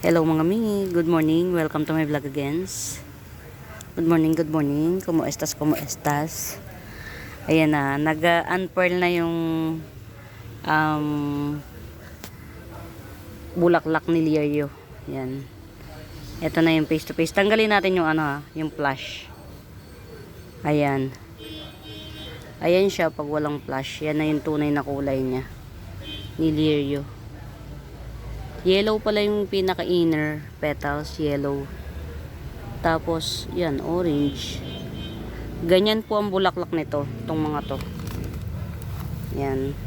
Hello mga mi, good morning, welcome to my vlog again. Good morning, como estas? Ayan na, nag-unpearl na yung um, bulaklak ni Lirio. Ayan. Ito na yung face to face. Tanggalin natin yung yung flash. Ayan. Ayan siya pag walang flash. Yan na yung tunay na kulay niya. Ni Lirio. Yellow pala yung pinaka-inner petals, yellow. Tapos, yan, orange. Ganyan po ang bulaklak nito, itong mga to. Yan.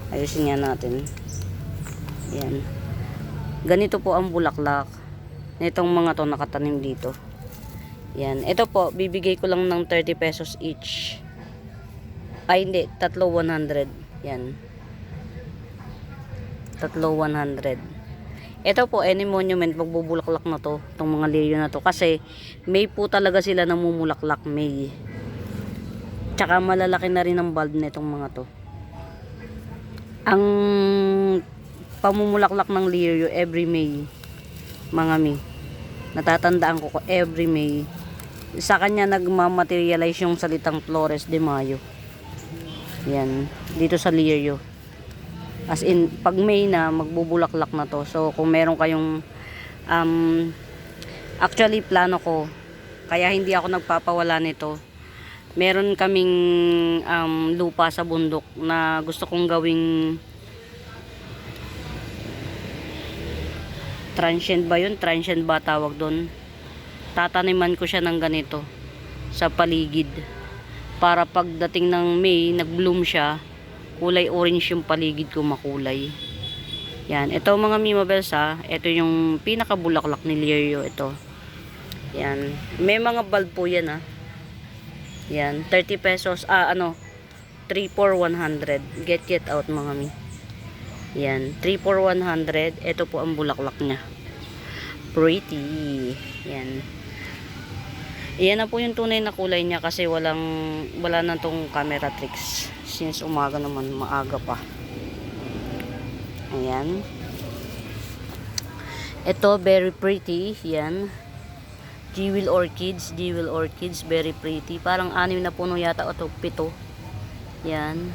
Ayusin nga natin. Yan. Ganito po ang bulaklak nitong mga to nakatanim dito. Yan. Ito po, bibigay ko lang ng 30 pesos each. Ay, hindi. Tatlo 100. Yan. Tatlo 100. Ito po, any monument, magbubulaklak na to. Itong mga lirio na to. Kasi, May po talaga sila namumulaklak. May. Tsaka malalaki na rin ang bulb na itong mga to. Ang pamumulaklak ng lirio every May. Mga mi. Natatandaan ko every May. Sa kanya nagmamaterialize yung salitang Flores de Mayo. Yan. Dito sa lirio. As in, pag May na, magbubulaklak na to. So, kung meron kayong actually, plano ko, kaya hindi ako nagpapawala nito. Meron kaming lupa sa bundok na gusto kong gawing transient ba yun? Transient ba tawag doon? Tataniman ko siya ng ganito sa paligid. Para pagdating ng May, nag-bloom siya, kulay orange yung paligid ko, makulay. Yan. Ito mga Mimabels ha. Ito yung pinakabulaklak ni Lirio. Ito. Yan. May mga bulb po yan ha. Yan. 30 pesos. 3 for 100. Get out mga mi. Yan. 3 for 100. Ito po ang bulaklak niya. Pretty. Yan. Iyan na po yung tunay na kulay niya kasi wala na tong camera tricks. Since umaga naman, maaga pa. Ayan. Ito, very pretty. Yan. Jewel orchids, very pretty. Parang 6 na puno yata o 7. Yan.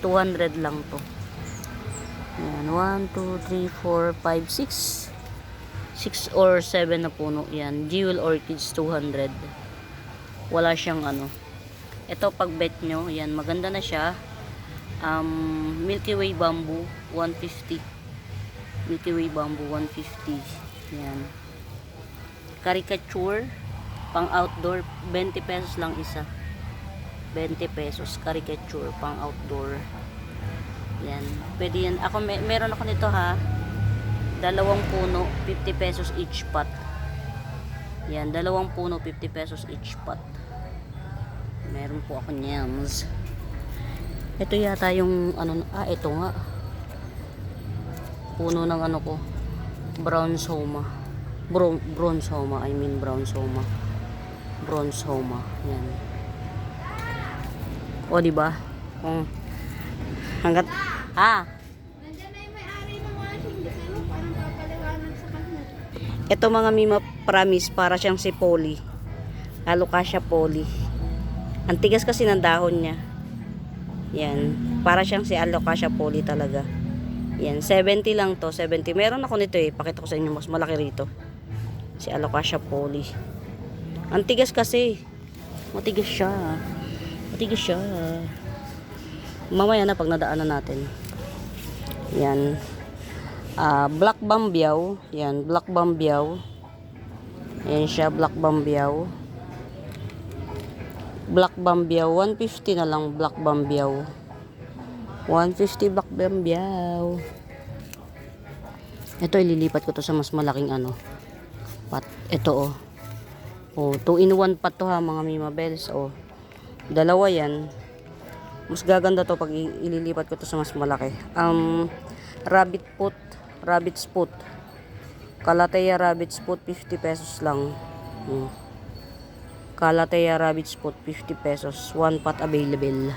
200 lang to. Yan. 1, 2, 3, 4, 5, 6. 6 or 7 na puno. Yan. Jewel orchids, 200. Wala siyang Ito pag bet nyo, yan, maganda na siya. Milky Way bamboo, 150. Milky Way bamboo, 150. Yan. Caricature, pang outdoor, 20 pesos lang isa. 20 pesos, caricature, pang outdoor. Yan. Pwede yan. Ako, meron ako nito ha. 2 puno, 50 pesos each pot. Yan, 2 puno, 50 pesos each pot. Meron po ako nyams. Ito yata yung ito nga. Puno ng ko. Brown soma. Bronze soma, brown soma. Bronze soma. Yan. O di ba? Hanggat nandiyan na yung may-ari ng washing machine, parang papaliwanag sa kanya. ito mga Mima, promise, para siyang si Polly. Alocasia Polly. Ang tigas kasi ng dahon niya. Yan. Para siyang si Alocasia Polly talaga. Yan. 70 lang to. 70. Meron ako nito Pakita ko sa inyo. Mas malaki rito. Si Alocasia Polly. Ang tigas kasi. Matigas siya. Mamaya na pag nadaanan natin. Yan. Black Bambiao. Yan. Black Bambiao. Yan siya. Black Bambiao. Black Bambiao, 150 na lang. Black Bambiao, 150 Black Bambiao. Ito ililipat ko to sa mas malaking pot. Ito 2 in 1 pot to ha mga Mimabels. Dalawa yan. Mas gaganda to pag ililipat ko to sa mas malaki. Rabbit spot. Calathea rabbit spot, 50 pesos lang. Calathea rabbit spot, 50 pesos. 1 pot available.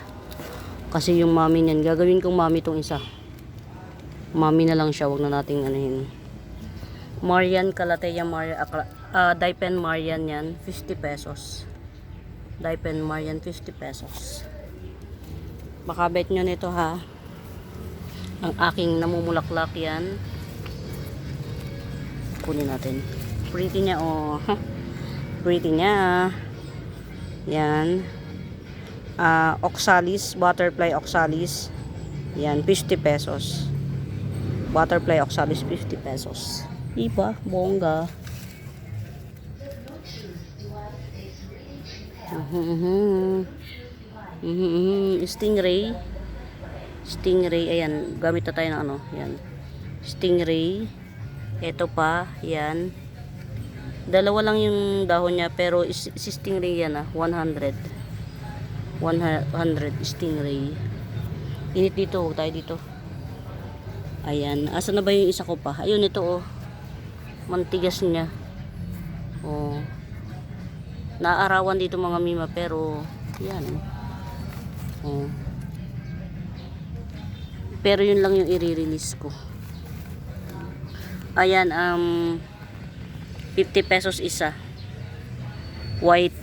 Kasi yung mami niyan, gagawin kong mami tong isa. Mami na lang siya, wag na nating Marian Calathea Marian, Daipen Marian yan, 50 pesos. Daipen Marian, 50 pesos. Makabet nyo nito ha. Ang aking namumulaklak yan. Kunin natin. Pretty niya oh. Pretty niya. Yan. Oxalis, butterfly oxalis. Yan, 50 pesos. Butterfly oxalis, 50 pesos. Iba, bongga. Stingray. Stingray, ayan. Gamit na tayo ng ano. Yan. Stingray. Ito pa, yan. Dalawa lang yung dahon niya, pero si stingray yan 100. 100 stingray. Init dito, huwag tayo dito. Ayan. Asa na ba yung isa ko pa? Ayun, ito oh. Mantigas niya. Oh. Naaarawan dito mga mima, pero yan. Oh. Pero yun lang yung i-release ko. Ayan, 50 pesos isa. White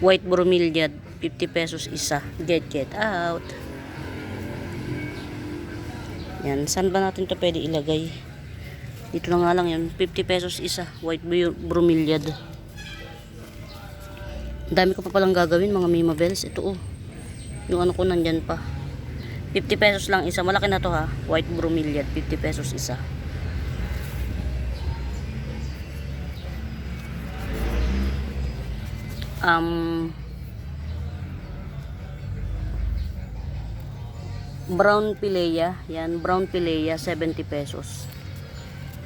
white bromeliad, 50 pesos isa. Get out. Yan, saan ba natin to pwede ilagay? Dito na nga lang yan, 50 pesos isa, white bromeliad. Dami ko pa palang gagawin mga Mima Bells. Ito oh, yung ano ko nandyan pa. 50 pesos lang isa, malaki na to ha. White bromeliad, 50 pesos isa. Brown pilea, yan, brown pilea 70 pesos.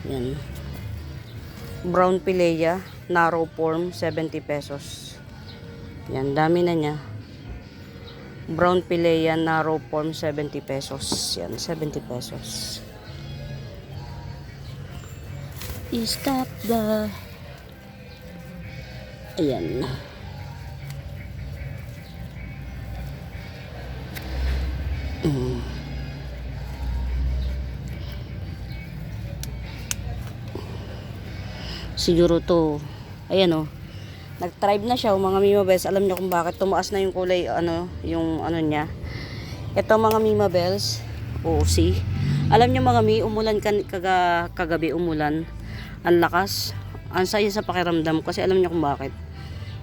Yan. Brown pilea, narrow form 70 pesos. Yan, dami na niya. Brown pilea, narrow form 70 pesos. Yan, 70 pesos. Stop the ayan. Siguro to, ayan oh, nag-tribe na siya mga Mima Bells. Alam niyo kung bakit tumaas na yung kulay, ano, yung ano niya. Ito mga Mima Bells, oh see, alam niyo mga Mi, umulan kagabi, umulan, ang lakas, ang saya sa pakiramdam, kasi alam niyo kung bakit.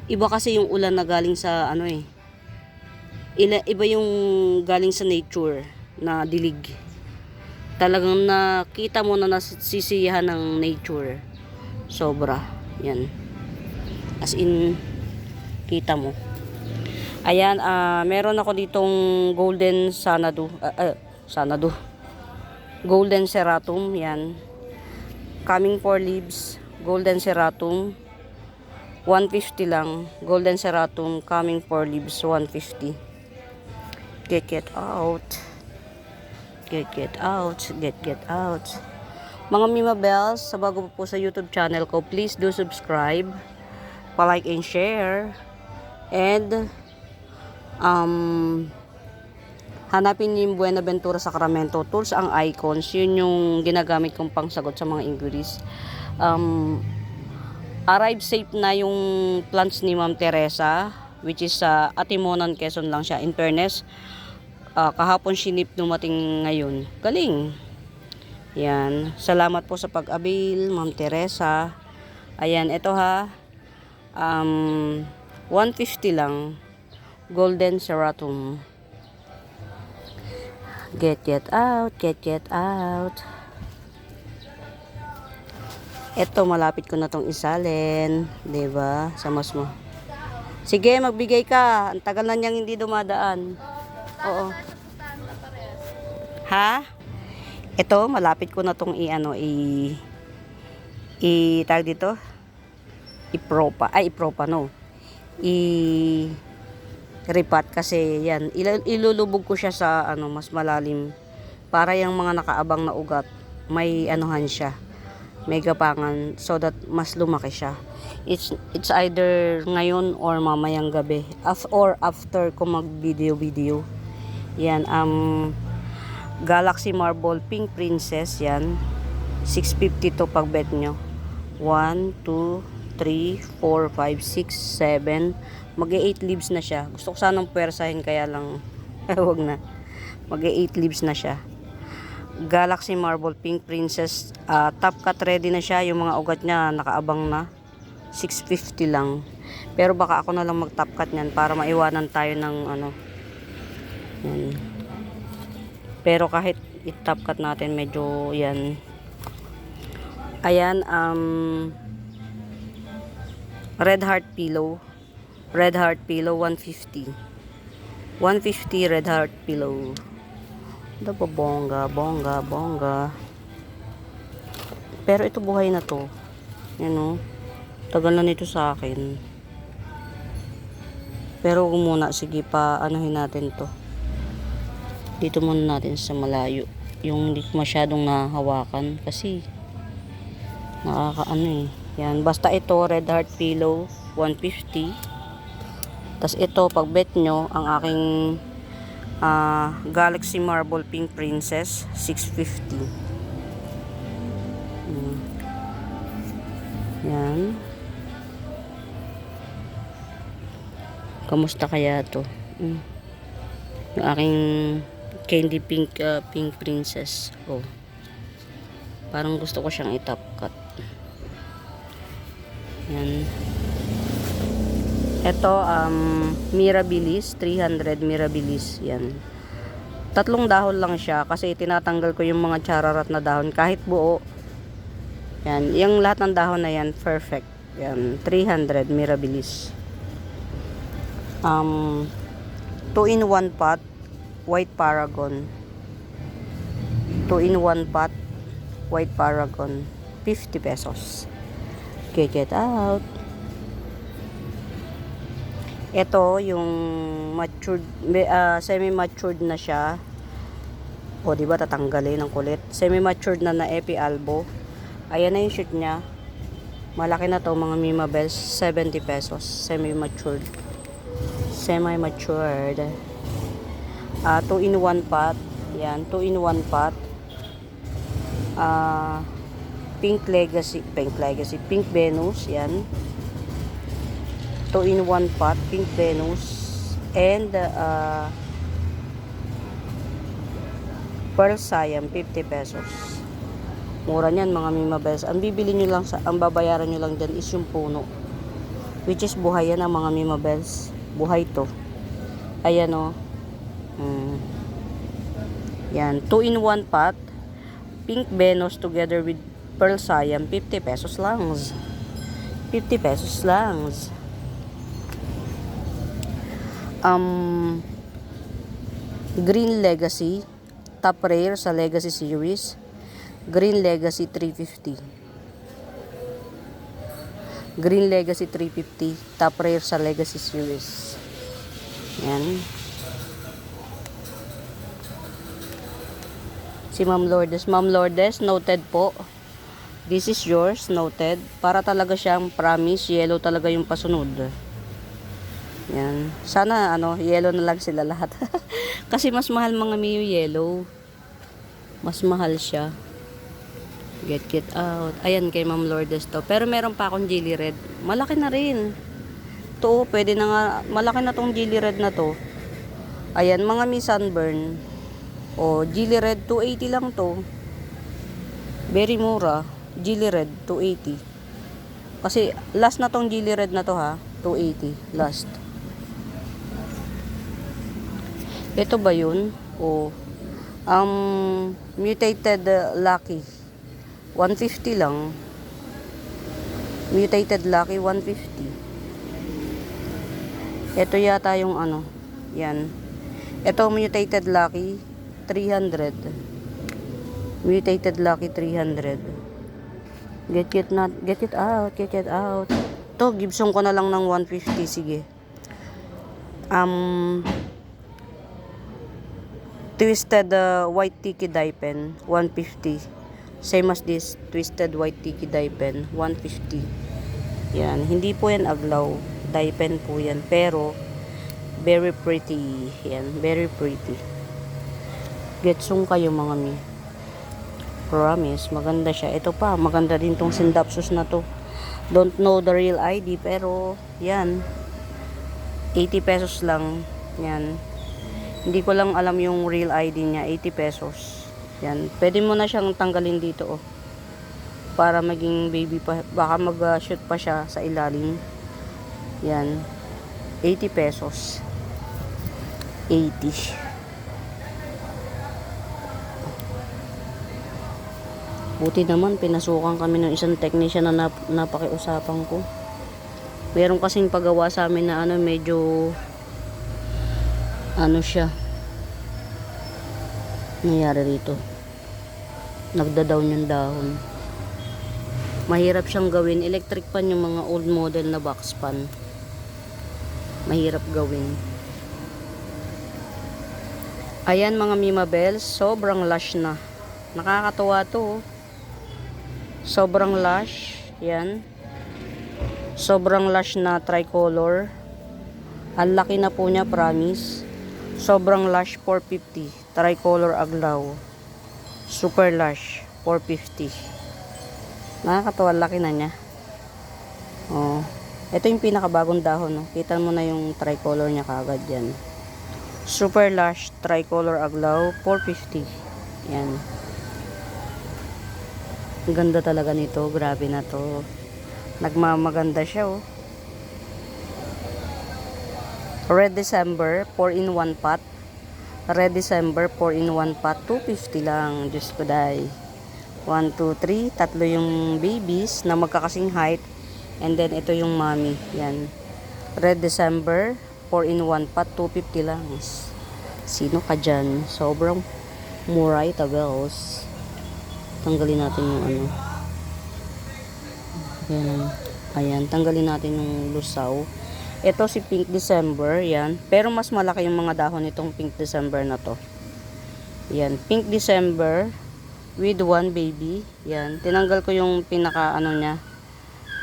Iba kasi yung ulan na galing sa ano eh, iba yung galing sa nature na dilig. Talagang nakita mo na nasisiyahan ng nature. Sobra. Yan. As in, kita mo. Ayan, meron ako ditong golden sanadu. Sanadu. Golden ceratum. Yan. Coming for leaves. Golden ceratum. 150 lang. Golden ceratum. Coming for leaves. 150. Get out. Get out. Get out. Mga Mima Bells, sa bago po sa YouTube channel ko, please do subscribe, pa-like and share, and hanapin niyo yung Buenaventura Sacramento Tools, ang icons, yun yung ginagamit kong pangsagot sa mga inquiries. Arrive safe na yung plants ni Ma'am Teresa, which is sa Atimonan, Quezon lang siya. In fairness, kahapon sinip dumating ngayon. Galing. Yan. Salamat po sa pag-avail, Ma'am Teresa. Ayan, ito ha. 150 lang. Golden ceratum. Get out. Get out. Ito, malapit ko na tong isalin. Diba? Samas mo. Sige, magbigay ka. Ang tagal na niyang hindi dumadaan. Oo. Ha? Ito, malapit ko na tong tag dito. Ipropa no. Ripat kasi yan. Ilulubog ko siya sa mas malalim para yung mga nakaabang na ugat may anuhan siya. May gapangan so that mas lumaki siya. It's either ngayon or mamayang gabi. Or after ko mag video. Yan, Galaxy Marble Pink Princess, yan. 650 to pag bet nyo. 1, 2, 3, 4, 5, 6, 7. Mag-8 leaves na siya. Gusto ko sanang pwersahin kaya lang wag na. Mag-8 leaves na siya. Galaxy Marble Pink Princess, top cut ready na siya. Yung mga ugat niya nakaabang na. 650 lang. Pero baka ako na lang mag top cut niyan para maiwanan tayo ng ano. Yan. Pero kahit i-top cut natin medyo yan. Ayan, Red Heart Pillow. Red Heart Pillow 150. 150 Red Heart Pillow. Ito po, bongga, bongga, bongga. Pero ito buhay na to. Yan o. Tagal na nito sa akin. Pero muna, sige pa, anuhin natin to. Dito muna natin sa malayo. Yung hindi masyadong nahawakan. Kasi, nakakaano eh. Yan. Basta ito, Red Heart Pillow, 150. Tas ito, pag bet nyo, ang aking Galaxy Marble Pink Princess, 650. Yan. Kamusta kaya to? Yung aking candy pink pink princess. Oh. Parang gusto ko siyang i-top cut. Yan. Ito, Mirabilis, 300 Mirabilis. Yan. 3 dahon lang siya kasi tinatanggal ko yung mga chararat na dahon kahit buo. Yan. Yung lahat ng dahon na yan, perfect. Yan. 300 Mirabilis. 2-in-1 pot, White Paragon. 2-in-1 pot, White Paragon. 50 pesos. Get out. Ito, yung matured, semi-matured na siya. O, diba, tatanggalin ng kulit. Semi-matured na Epi Albo. Ayan na yung shoot niya. Malaki na to, mga Mima Bells. 70 pesos. Semi-matured. Semi-matured. 2-in-1 pot. Yan, 2-in-1 pot. Pink Venus. Yan. 2-in-1 pot, Pink Venus, and Pearl Siam, 50 pesos. Mura niyan mga Mima Bells. Ang bibili nyo lang, ang babayaran nyo lang dyan is yung puno. Which is buhay yan ang mga Mima Bells. Buhay to. Ayan o. Yan, 2-in-1 pot, Pink Venus together with Pearl Siam, 50 pesos lang. 50 pesos lang. Green Legacy, top rare sa Legacy series. Green Legacy 350. Green Legacy 350, top rare sa Legacy series. Yan. Si Ma'am Lourdes. Ma'am Lourdes, noted po. This is yours, noted. Para talaga siyang promise, yellow talaga yung pasunod. Yan. Sana yellow na lang sila lahat. Kasi mas mahal mga Miu yellow. Mas mahal siya. Get out. Ayan kay Ma'am Lourdes to. Pero meron pa akong Jelly Red. Malaki na rin. To, pwede na nga. Malaki na tong Jelly Red na to. Ayan, mga Mi Sunburn. O, Jelly Red, 280 lang to. Very mura. Jelly Red, 280. Kasi, last na tong Jelly Red na to ha. 280. Last. Ito ba yun? O, Mutated Lucky. 150 lang. Mutated Lucky, 150. Ito yata yung yan. Ito, Mutated Lucky, 300. Mutated Lucky, 300. Get it out. To, Gibson ko na lang ng 150, sige. Twisted White Tiki Dye Pen, 150. Same as this, Twisted White Tiki Dye Pen, 150. Yan, hindi po yan aglaw. Dye pen po yan, pero very pretty. Yan, very pretty. Getsong kayo mga mi. Promise, maganda siya. Ito pa, maganda din tong Syndapsus na to. Don't know the real ID, pero yan. 80 pesos lang. Yan. Hindi ko lang alam yung real ID niya. 80 pesos. Yan. Pwede mo na siyang tanggalin dito, oh. Para maging baby pa. Baka mag-shoot pa siya sa ilalim. Yan. 80 pesos. 80. Buti naman, pinasukan kami ng isang technician na napakiusapan ko. Meron kasing pagawa sa amin na medyo siya. Nangyari rito. Nagda-down yung dahon. Mahirap siyang gawin. Electric pan yung mga old model na box pan. Mahirap gawin. Ayan mga Mima Bells, sobrang lush na. Nakakatuwa to, oh. Sobrang lush. Yan. Sobrang lush na tricolor. Ang laki na po niya, promise. Sobrang lush, 450. Tricolor aglaw. Super lush, 450. Nakakatawa, laki na niya. Oh. Ito yung pinakabagong dahon, no? Kita mo na yung tricolor niya kagad yan. Super lush, tricolor aglaw, 450. Yan. Ang ganda talaga nito. Grabe na to. Nagmamaganda siya, oh. Red December, 4-in-1 pot. Red December, 4-in-1 pot. 250 lang. Diyos ko dahi. 1, 2, 3. Tatlo yung babies na magkakasing height. And then, ito yung mommy. Yan. Red December, 4-in-1 pot. 250 lang. Sino ka dyan? Sobrang mura ito, bells. Tanggalin natin yung Ayan. Ayan. Tanggalin natin yung lusaw. Ito si Pink December. Yan. Pero mas malaki yung mga dahon nitong Pink December na to. Yan. Pink December with one baby. Yan. Tinanggal ko yung pinaka niya.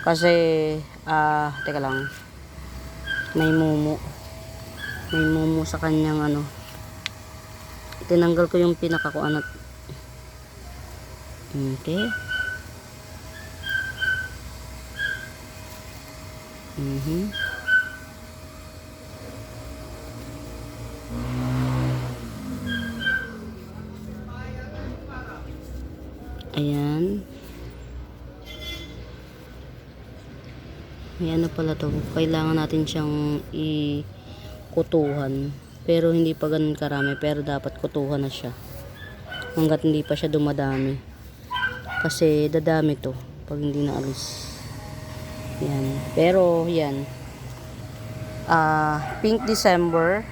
Kasi, teka lang. May mumu. May mumu sa kanyang Tinanggal ko yung pinaka Okay. Ayan. Ayan na pala to. Kailangan natin siyang kutuhan. Pero hindi pa ganun karami. Pero dapat kutuhan na siya. Hanggat hindi pa siya dumadami. Kasi dadami to pag hindi na alis. Yan. Pero yan. Pink December.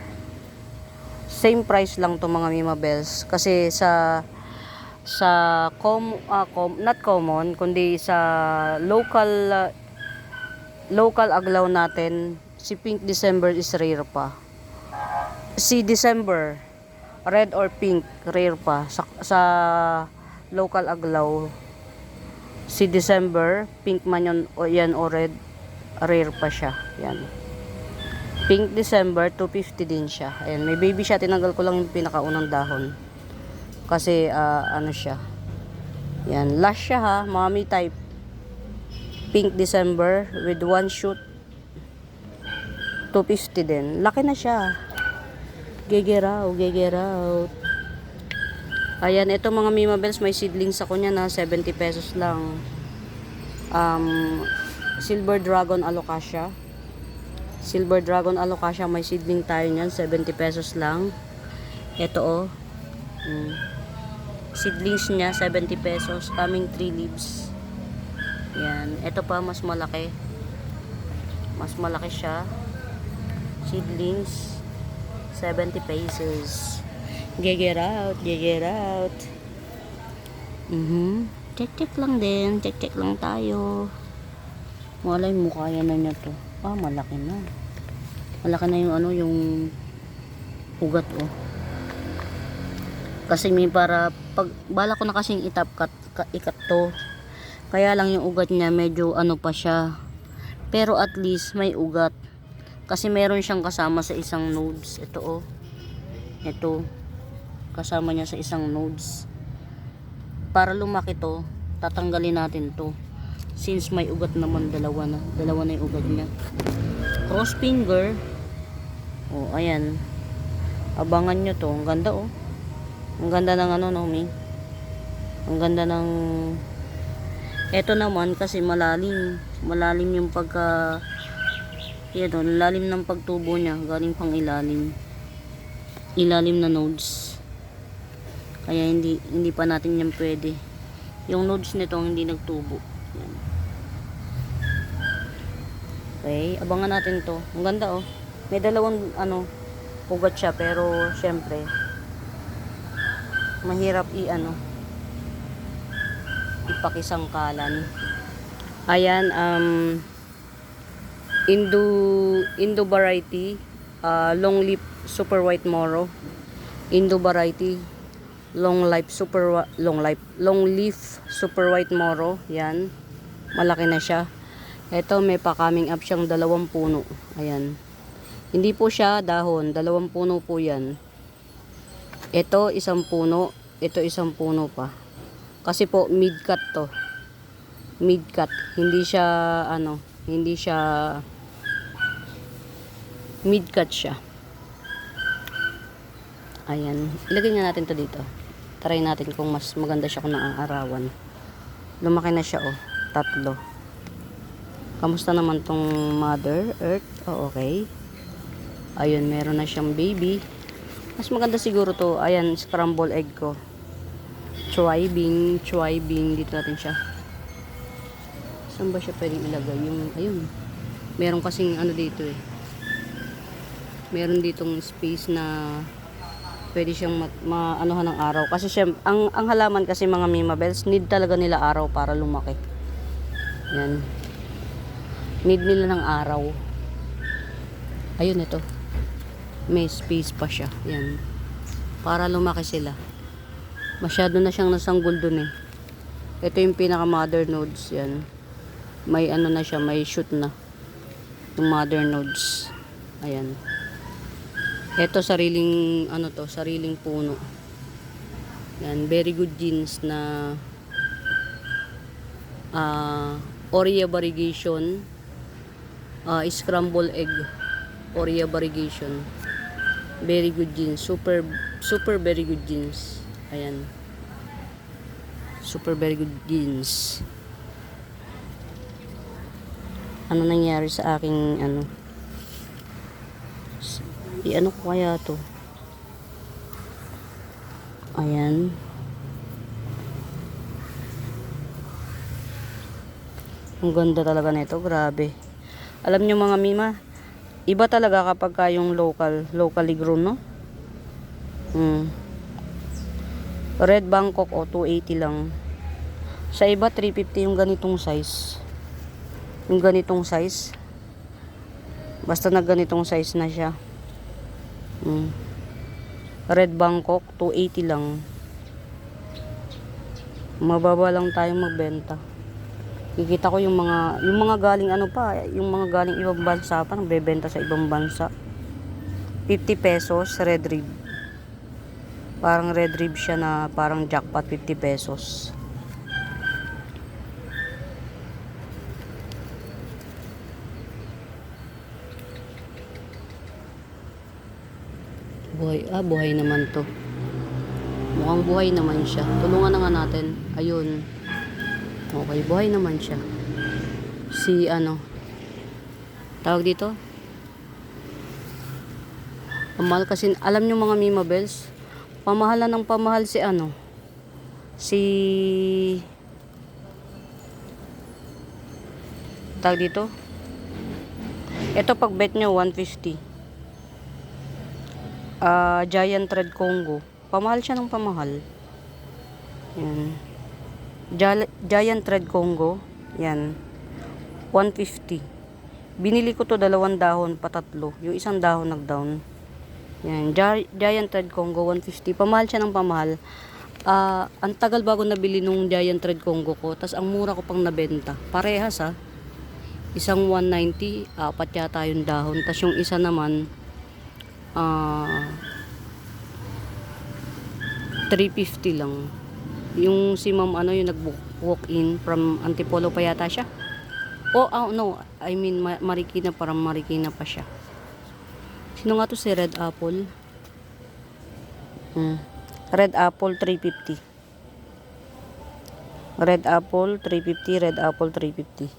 Same price lang to mga Mima Bells. Kasi not common, kundi sa local aglaw natin, si Pink December is rare pa. Si December, red or pink, rare pa. Sa local aglaw, si December, pink man yan o red, rare pa siya. Yan. Pink December, 250 din siya. Ayan, may baby siya. Tinanggal ko lang yung pinakaunang dahon. Kasi, siya. Yan, lush siya ha. Mommy type. Pink December with one shoot. 250 din. Laki na siya. Gegeraw. Ayan, ito mga Mima Bells, may seedlings ako niya na 70 pesos lang. Silver Dragon Alocasia. Silver Dragon Alocasia, may seedling tayo niyan, 70 pesos lang. Ito seedlings niya, 70 pesos. Coming 3 leaves. Yan. Ito pa, mas malaki. Mas malaki siya. Seedlings, 70 pesos. Get out. Check lang din. Check lang tayo. Wala yung mukha yan na niya to. Malaki na. Malaki na yung yung ugat, oh. Kasi may bala ko na kasing ikat to. Kaya lang yung ugat niya medyo pa siya. Pero at least may ugat. Kasi meron siyang kasama sa isang nodes. Ito, oh. Ito. kasama niya sa isang nodes. Para lumaki to, tatanggalin natin to. Since may ugat naman, dalawa na yung ugat niya. Cross finger. Oh, ayan. Abangan nyo to. Ang ganda oh. Ang ganda ng ano no, Mi. Ang ganda ng... Eto naman kasi malalim. Malalim yung pagka... Yan o, lalim ng pagtubo niya. Galing pang ilalim. Ilalim na nodes. Kaya hindi pa natin yan pwede. Yung nodes nito hindi nagtubo. Yan. Okay, abangan natin to. Ang ganda oh. May dalawang ano, ugat siya pero syempre mahirap ipakisangkalan. Ayan, Indo variety, long leaf super white moro. Indo variety, long leaf super white moro. Yan, malaki na siya. Ito may pa-coming up siyang 2 puno. Ayan, hindi po siya dahon, 2 puno po yan. Ito 1 puno, ito 1 puno pa. Kasi po mid cut to. Mid cut, hindi siya mid cut siya. Ayan, ilagay na natin to dito. Try natin kung mas maganda siya kung naaarawan. Lumaki na siya oh, 3. Kamusta naman tong Mother Earth? Oh, okay. Ayun, meron na siyang baby. Mas maganda siguro to. Ayan, scramble egg ko. Thriving. Dito natin siya. Saan ba siya pwedeng ilagay? Ayun. Meron kasing ano dito eh. Meron ditong space na pwede siyang maanuhan ng araw. Kasi syempre, ang halaman kasi mga Mimabels, need talaga nila araw para lumaki. Yan. Need nila ng araw. Ayun ito. May space pa siya. Yan. Para lumaki sila. Masyado na siyang nasanggol dun eh. Ito yung pinaka mother nodes. Yan. May ano na siya. May shoot na. Yung mother nodes. Ayan. Ito sariling sariling puno. Yan. Very good genes na Aurea variegation. Scramble egg. Aurea variegation. Very good genes. Super very good genes. Ayan. Super very good genes. Ano nangyari sa aking ano ko kaya to? Ayan. Ang ganda talaga nito, grabe. Alam nyo mga Mima, iba talaga kapag yung locally grown, no? Red Bangkok 280 lang. Sa iba 350 yung ganitong size. Yung ganitong size. Basta na ganitong size na siya. Red Bangkok 280 lang. Mababa lang tayong magbenta. Kikita ko yung mga galing yung mga galing ibang bansa pa nagbebenta sa ibang bansa. 50 pesos red rib. Parang red rib siya na parang jackpot, 50 pesos. Buhay naman to. Mukhang buhay naman siya. Tulungan na nga natin. Ayun. Okay, buhay naman siya. Si tawag dito? Pamahal kasi, alam nyo mga Mimabels, pamahalan ng pamahal si tawag dito. Ito pag bet nyo 150. Giant Red Congo. Pamahal siya ng pamahal. Yan. Giant Red Congo. Yan. 150. Binili ko to 2 dahon pa 3. Yung isang dahon nag-down. Yan. Giant Red Congo 150. Pamahal siya ng pamahal. Ang tagal bago nabili nung Giant Red Congo ko. Tas ang mura ko pang nabenta. Parehas Isang 190. 4 yata yung dahon. Tas yung isa naman 350 lang. Yung si ma'am ano, yung nag-walk-in from Antipolo pa yata siya. Oh, no. I mean, Marikina, parang Marikina pa siya. Sino nga to si Red Apple? Red Apple 350. Red Apple 350, Red Apple 350.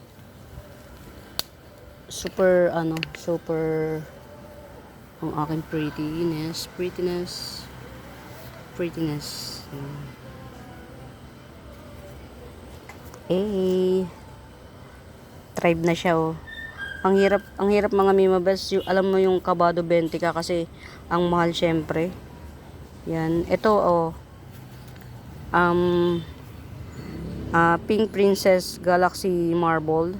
Super super ang aking prettiness. Tribe na siya, oh. Ang hirap mga mimabes, alam mo yung kabado 20 ka kasi ang mahal syempre. Yan, ito oh. Pink Princess Galaxy Marble.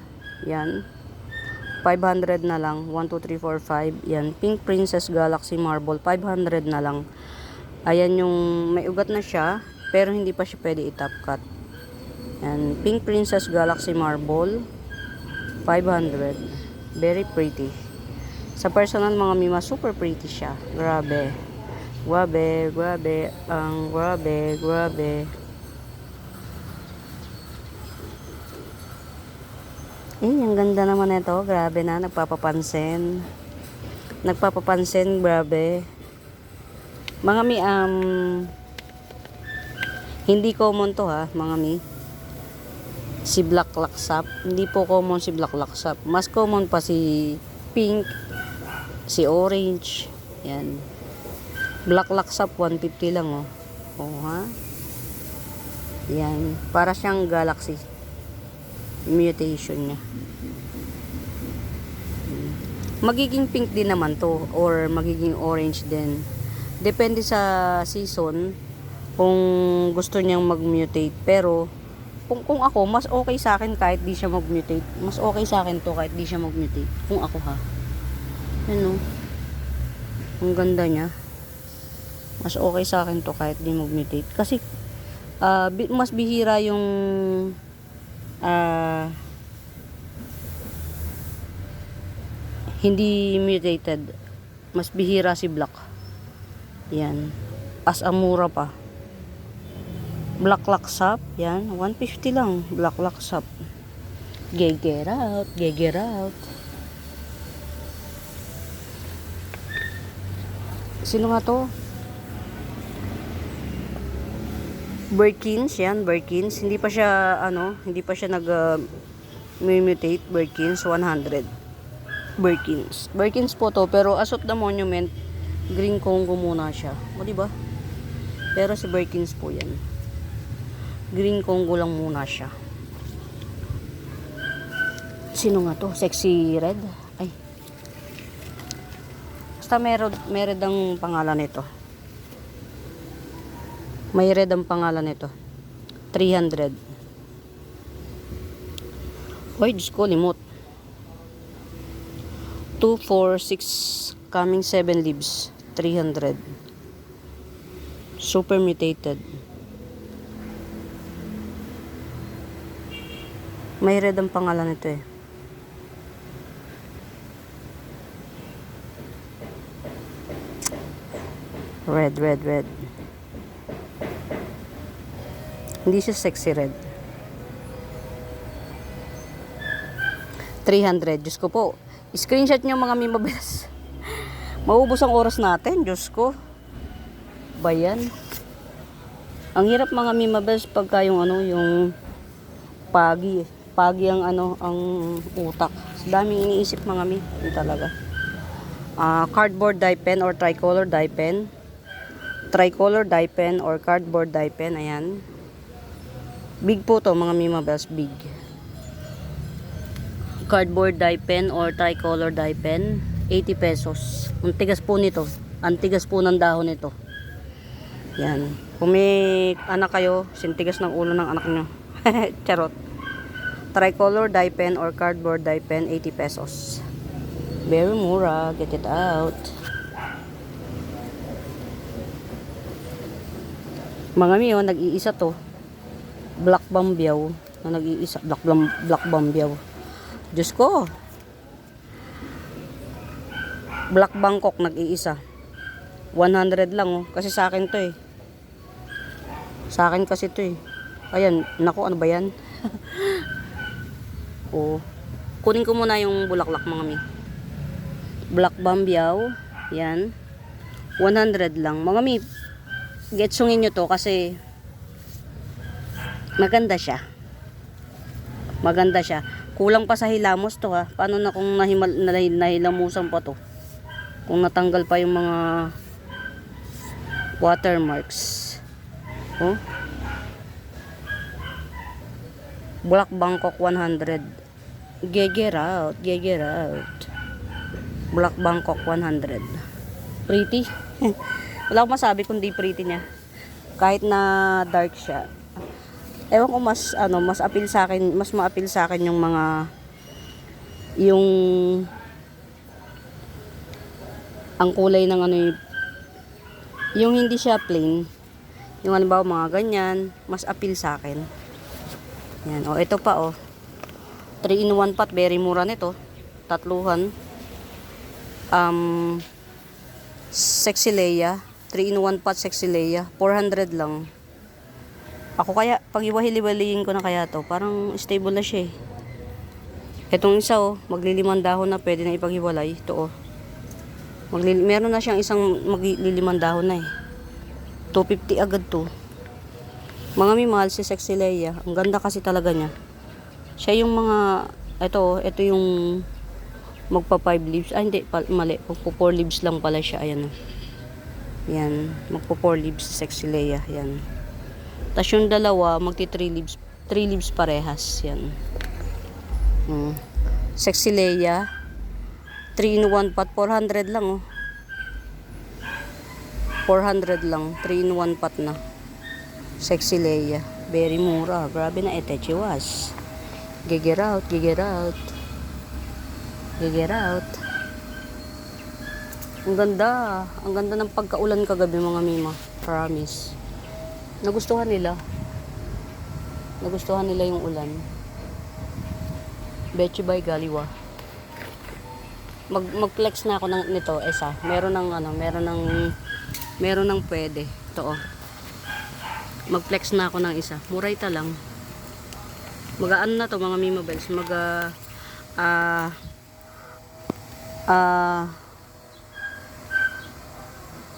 Yan. 500 na lang. 1, 2, 3, 4, 5. Yan. Pink Princess Galaxy Marble. 500 na lang. Ayan yung may ugat na siya. Pero hindi pa siya pwede i-top cut. Yan. Pink Princess Galaxy Marble. 500. Very pretty. Sa personal mga mima, super pretty siya. Grabe. Grabe. Grabe. Ang ganda naman ito. Grabe na, nagpapapansin. Grabe. Mga mi, hindi common to ha, mga mi. Si Black Laksap. Hindi po common si Black Laksap. Mas common pa si Pink, si Orange. Yan. Black Laksap, 150 lang oh. Oh ha. Yan. Para siyang Galaxy. Mutation niya. Magiging pink din naman to or magiging orange din. Depende sa season kung gusto niyang mag-mutate. Pero kung ako, mas okay sa akin kahit di siya mag-mutate. Mas okay sa akin to kahit di siya mag-mutate. Kung ako ha. Ano? Ang ganda niya. Mas okay sa akin to kahit di mag-mutate. Kasi mas bihira yung hindi mutated. Mas bihira si Black. Yan. As amura pa. Black Laksap. Yan. 150 lang. Black Laksap. Get out. Sino nga to? Birkins, yan, Birkins. Hindi pa siya nag-mutate. Birkins, 100. Birkins po to, pero as of the monument, green Congo muna siya. O, diba? Pero si Birkins po yan. Green Congo lang muna siya. Sino nga to? Sexy Red? Ay. Basta meron ang pangalan nito. May red ang pangalan nito. 300. Oy, Diyos ko, limot. 2, 4, 6, coming 7 leaves. 300. Super mutated. May red ang pangalan nito eh. Red. Hindi siya sexy red. 300. Diyos ko po. Screenshot nyo mga mimabes. Maubos ang oras natin. Diyos ko. Bayan. Ang hirap mga mimabes pagka yung pagi. Pagi ang ang utak. Daming iniisip mga mi. Hindi talaga. Cardboard dye pen or tricolor dye pen. Tricolor dye pen or cardboard dye pen. Ayan. Big po to mga mimabes, big. Cardboard dye pen or tricolor dye pen, 80 pesos. Ang tigas po nito. Ang tigas po ng dahon nito. Yan. Kung may anak kayo, sintigas ng ulo ng anak nyo. Charot. Tricolor dye pen or cardboard dye pen, 80 pesos. Very mura. Get it out. Mga miyo, nag-iisa to. Black Bambiyaw na nag-iisa. Black Bambiyaw. Diyos ko. Black Bangkok nag-iisa. 100 lang oh. Kasi sa akin to eh. Sa akin kasi to eh. Ayan, naku, ano ba yan? Oh. Kunin ko muna yung bulaklak mga mi. Black Bambiao. Yan. 100 lang. Mga mi, getsungin nyo to kasi maganda siya. Maganda siya. Kulang pa sa hilamos to ha. Paano na kung nahilamusan pa to? Kung natanggal pa yung mga watermarks. Oh. Black Bangkok 100. Get out. Black Bangkok 100. Pretty. Wala akong masabi kundi pretty niya. Kahit na dark siya. Ewan ko mas appeal sa akin, mas ma-appeal sa akin yung mga ang kulay ng yung hindi siya plain. Yung halimbawa mga ganyan, mas appeal sa akin. Yan, ito pa 3 in 1 pot, very mura nito. Tatluhan. Sexy Leia, 3 in 1 pot Sexy Leia, 400 lang. Ako kaya, pag iwahili-waliin ko na kaya to, parang stable na siya eh. Itong isa maglilimang dahon na, pwede na ipaghiwalay. Ito meron na siyang isang maglilimang dahon na eh. 250 agad to. Mga may mahal si Sexy Leia. Ang ganda kasi talaga niya. Siya yung mga, ito yung magpa 5 leaves. Hindi, mali. Magpo 4 leaves lang pala siya. Ayan. Yan. Magpo 4 leaves si Sexy Leia. Yan. Tapos yung dalawa, magti 3 leaves. 3 leaves parehas. Yan. Sexy Leia. 3 in 1 pot. 400 lang 400 lang. 3 in 1 pot na. Sexy Leia. Very mura. Grabe na etechiwas. Get out. Ang ganda. Ang ganda ng pagkaulan kagabi mga mima. Promise. Nagustuhan nila yung ulan. Bechi by Galiwa. Mag-flex na ako nito isa. Meron ng pwede. Ito Mag-flex na ako ng isa. Murayta lang. Magaan na to mga Mima Bells.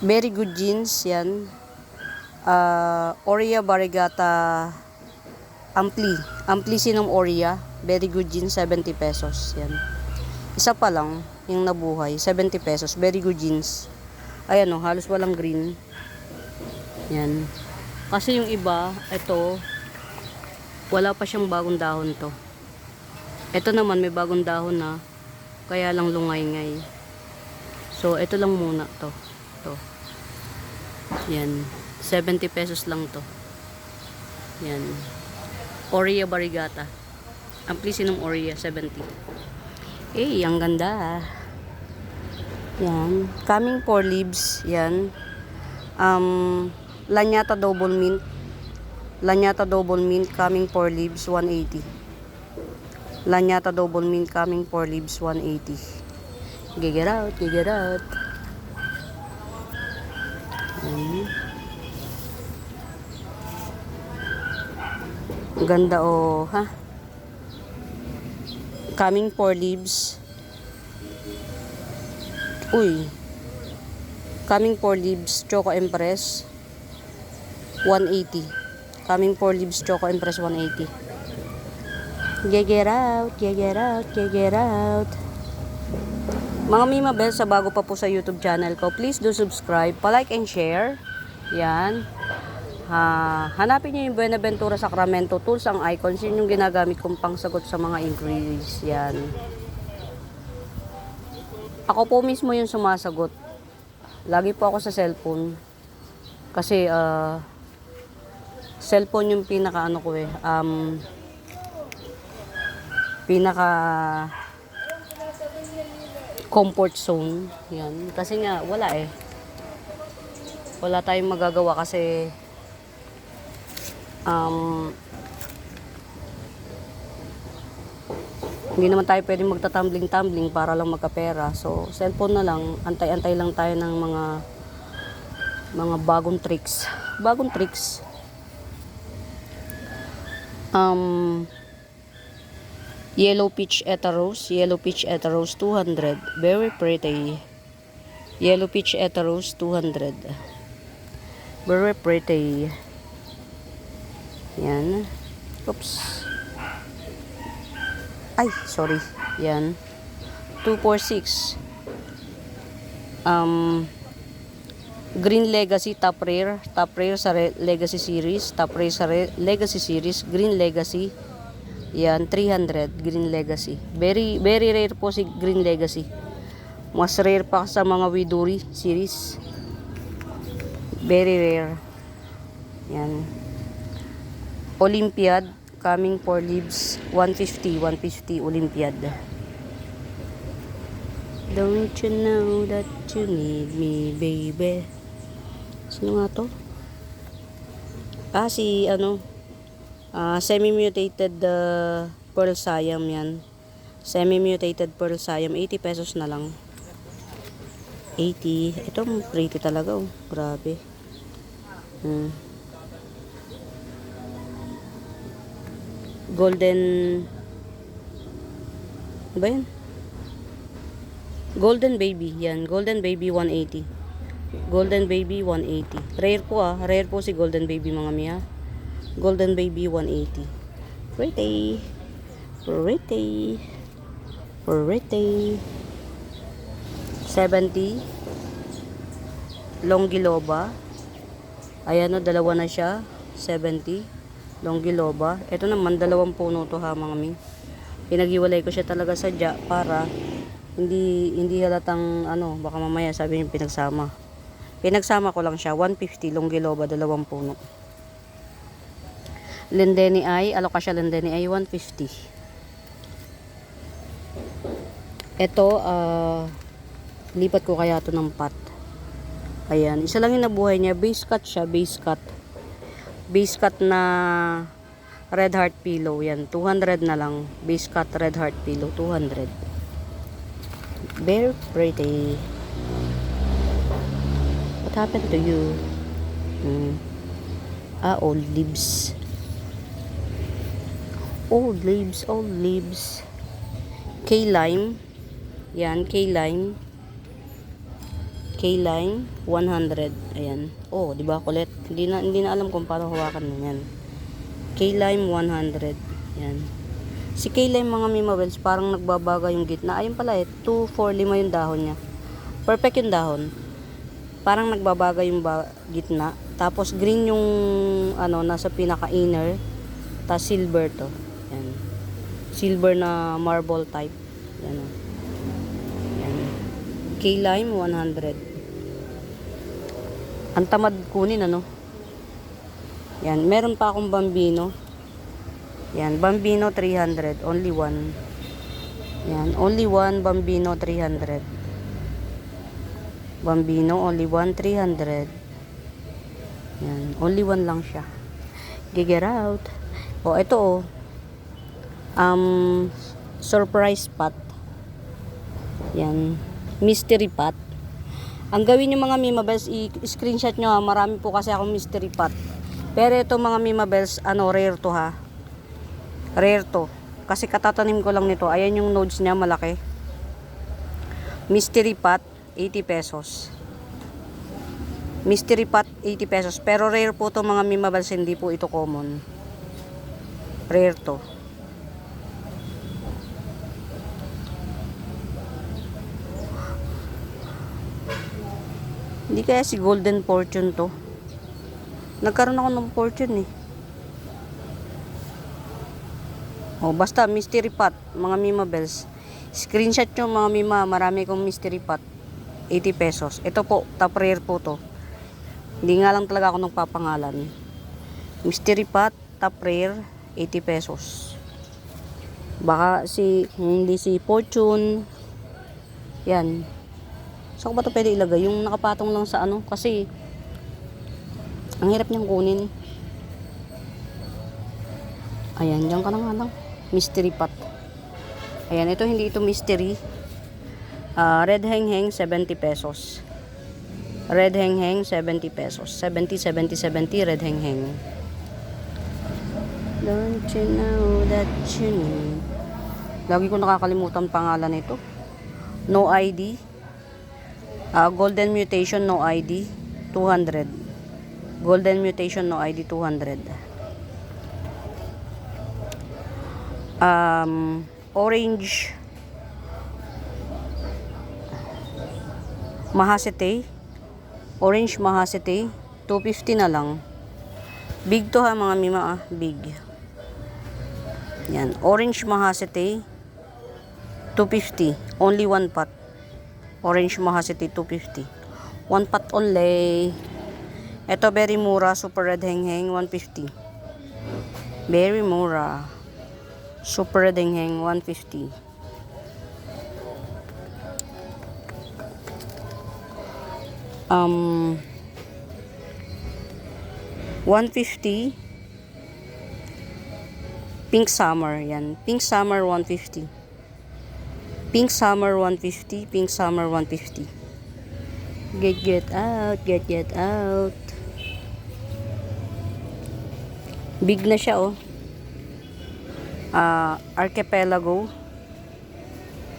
Very good jeans yan. Oria Barigata Ampli sinong Oria. Very good jeans, 70 pesos. Yan. Isa pa lang yung nabuhay, 70 pesos. Very good jeans. Ayan halos walang green. Yan. Kasi yung iba, ito wala pa siyang bagong dahon to. Ito naman may bagong dahon na, kaya lang lungay-ngay. So ito lang muna to. Yan. 70 pesos lang to. Yan. Oria Barigata. Ampli sinong Oria, 70. Ang ganda. Yan. Coming 4 leaves. Yan. Lanyata Double Mint. Coming 4 leaves, 180. Lanyata Double Mint. Coming 4 leaves, 180. Get out. Ganda Coming 4 leaves. Coming 4 leaves Choco Empress 180. Coming 4 leaves Choco Empress 180. Get out. Mga Mima Bells, sa bago pa po sa YouTube channel ko, please do subscribe, pa-like and share. Yan. Hanapin niyo yung Buenaventura Sacramento Tools, ang icons. Yun yung ginagamit kong pangsagot sa mga inquiries. Yan. Ako po mismo yung sumasagot. Lagi po ako sa cellphone. Kasi, cellphone yung pinaka comfort zone. Yan. Kasi nga, wala tayong magagawa kasi hindi naman tayo pwedeng magta-tumbling para lang magkapera. So, cellphone na lang. Antay-antay lang tayo ng mga bagong tricks. Yellow peach Etaros, 200. Very pretty. Yellow peach Etaros, 200. Very pretty. Yan. Oops. Ay, sorry. Yan. 246. Green Legacy Top Rare sa Legacy Series, Legacy Series, Green Legacy. Yan, 300 Green Legacy. Very very rare po si Green Legacy. Mas rare pa sa mga Widuri series. Very rare. Yan. Olympiad coming for leaves 150 Olympiad. Don't you know that you need me, baby? Sino nga to? Si semi-mutated Pearl Siam yan. Semi-mutated Pearl Siam, 80 pesos na lang. 80. Ito, pretty talaga, oh. Grabe. Golden, ano ba yan? Golden Baby, yan. Golden Baby 180. Golden Baby 180. Rare po rare po si Golden Baby mga miya. Golden Baby 180. Pretty. Pretty. Pretty. 70. Longiloba. Ayan o, dalawa na siya. 70. Longiloba. Ito naman, dalawang puno to ha mga mi. Pinaghiwalay ko siya talaga sadya para hindi halatang baka mamaya sabi niyo pinagsama ko lang siya. 150 Longiloba, dalawang puno. Lindeni ay Alocasia Lindeni ay 150. Ito lipat ko kaya to ng pot. Ayan, isa lang yung nabuhay niya. Base cut siya, base cut na red heart pillow. Yan, 200 na lang. Base cut red heart pillow, 200. Very pretty. What happened to you? Old leaves. Old leaves. K-lime. Yan, K-lime 100. Ayan. Oh, di ba kulit? Hindi na alam kung paano hawakan yan. K-lime 100. Yan. Si K-lime mga mimawels, parang nagbabaga yung gitna. Ayun pala 245 yung dahon niya. Perfect yung dahon. Parang nagbabaga yung gitna. Tapos green yung nasa pinaka-inner. Tapos silver to. Yan. Silver na marble type. Yan. Yan. K-lime 100. Ang tamad kunin Yan. Meron pa akong Bambino. Yan, Bambino 300, only one. Yan, only one Bambino 300. Bambino, only one 300. Yan, only one lang siya. Get out. Ito surprise pot. Yan, mystery pot. Ang gawin nyo mga Mimabels, i-screenshot nyo marami po kasi akong mystery pot. Pero ito mga Mimabels, rare to ha. Rare to. Kasi katatanim ko lang nito. Ayan yung nodes niya, malaki. Mystery pot, 80 pesos. Mystery pot, 80 pesos. Pero rare po to mga Mimabels, hindi po ito common. Rare to. Hindi kaya si Golden Fortune to. Nagkaroon ako ng fortune basta mystery pot, mga Mimabels. Screenshot nyo mga Mima, marami kong mystery pot. 80 pesos. Ito po, top rare po to. Hindi nga lang talaga ako nagpapangalan. Mystery pot, top rare, 80 pesos. Baka hindi si Fortune. Yan. Saan ko ba ito pwede ilagay? Yung nakapatong lang sa kasi ang hirap niyang kunin. Ayan, dyan ka na nga lang. Mystery pot. Ayan, hindi ito mystery. Red heng-heng, 70 pesos. Red heng-heng, 70 pesos. 70, red heng-heng. Don't you know that you need. Lagi ko nakakalimutan pangalan nito. No ID. Golden Mutation No ID 200. Golden Mutation No ID 200. Orange Mahasete. Orange Mahasete 250 na lang. Big to ha mga mima, big. Yan, Orange Mahasete 250, only one pot. Orange Mahasete 250. One pot only. Ito very mura, super red heng-heng 150. Very mura. Super red heng-heng 150. Um 150. Pink Summer, yan. Pink Summer 150. Pink Summer 150, Pink Summer 150. Get out, get out. Big na siya oh. Archipelago.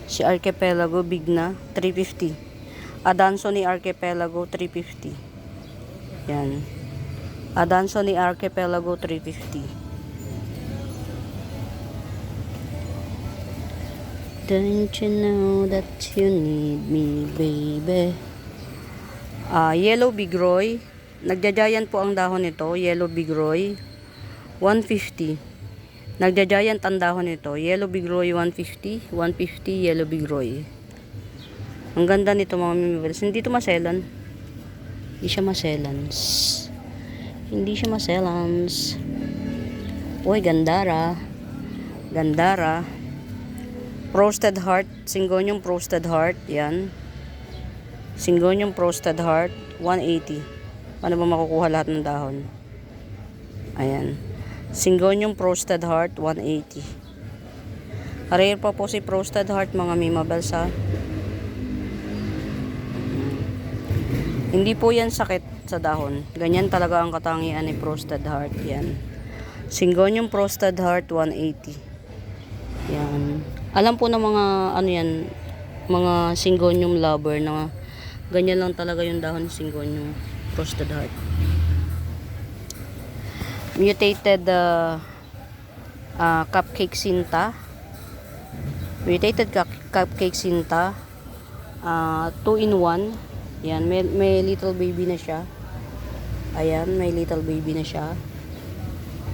Si Archipelago big na, 350. Adansonii Archipelago 350. Yan. Adansonii Archipelago 350. Don't you know that you need me, baby? Yellow Big Roy. Nagja-giant po ang dahon nito. Yellow Big Roy. 150. Nagja-giant ang dahon nito. Yellow Big Roy 150. 150 Yellow Big Roy. Ang ganda nito mga mimibels. Hindi ito maselan. Hindi siya maselans. Hindi siya maselans. Uy, gandara. Gandara. Frosted Heart, Syngonium Frosted Heart, yan. Syngonium Frosted Heart, 180. Paano ba makukuha lahat ng dahon? Ayan. Syngonium Frosted Heart, 180. Rare pa po si Frosted Heart, mga mimabels ha. Hindi po yan sakit sa dahon. Ganyan talaga ang katangian ni Frosted Heart, yan. Syngonium Frosted Heart, 180. Yan. Alam po ng mga ano yan, mga Syngonium lover na ganyan lang talaga yung dahon ng Syngonium Frosted Heart. Mutated Cupcake Sinta. Mutated Cupcake Sinta. 2-in-1. Yan, may little baby na siya. Ayan, may little baby na siya.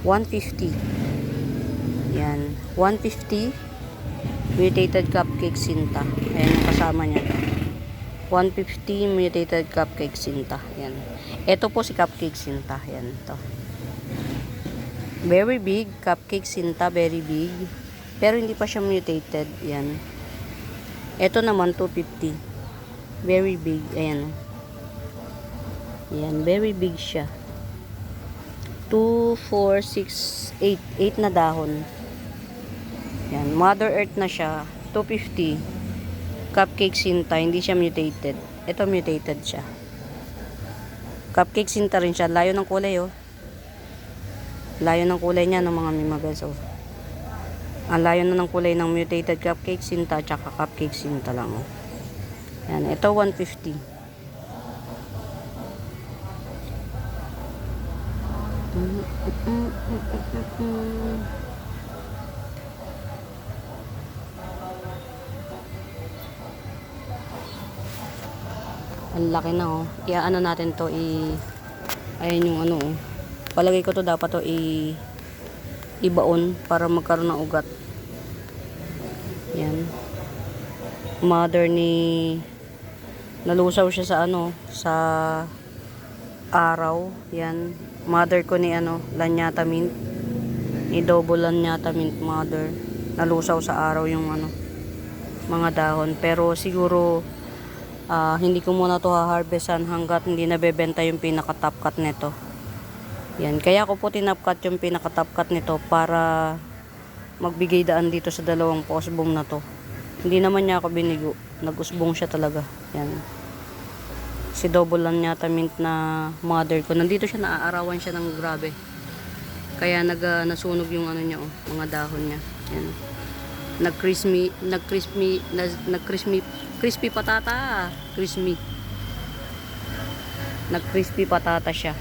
150. Yan, 150. Mutated Cupcake Sinta. Ayan yung kasama niya. 150 Mutated Cupcake Sinta. Yan. Ito po si Cupcake Sinta. Yan. Ito. Very big. Cupcake Sinta. Very big. Pero hindi pa siya mutated. Yan. Ito naman 250. Very big. Ayan. Yan. Very big siya. 2, 4, 6, 8. 8 na dahon. Yan, Mother Earth na siya, 250. Cupcake Sinta, hindi siya mutated. Ito mutated siya. Cupcake Sinta rin siya, layo ng kulay oh. Layo ng kulay niya ng mga mimabels oh. Ang layo na ng kulay ng mutated Cupcake Sinta at saka Cupcake Sinta lang oh. Yan, ito 150. Ang laki na oh. Iaano natin to ayan yung ano oh. Palagay ko to dapat to ibaon para magkaroon ng ugat. Yan. Mother ni nalusaw siya sa ano, sa araw. Yan. Mother ko ni ano, Lanyata Mint. Ni Double Lanyata Mint mother. Nalusaw sa araw yung ano, mga dahon. Pero siguro hindi ko muna to ha-harvestan hanggat hindi nabebenta yung pinaka-top cut nito. Yan, kaya ko po tinop cut yung pinaka-top cut nito para magbigay daan dito sa dalawang pausbong na to. Hindi naman niya ako binigo, nag-usbong siya talaga. Yan. Si Double Lanyata Mint na mother ko. Nandito siya, naaarawan siya ng grabe. Kaya nasunog yung ano niya, oh, mga dahon niya. Yan. Crispy patata. Crispy patata siya.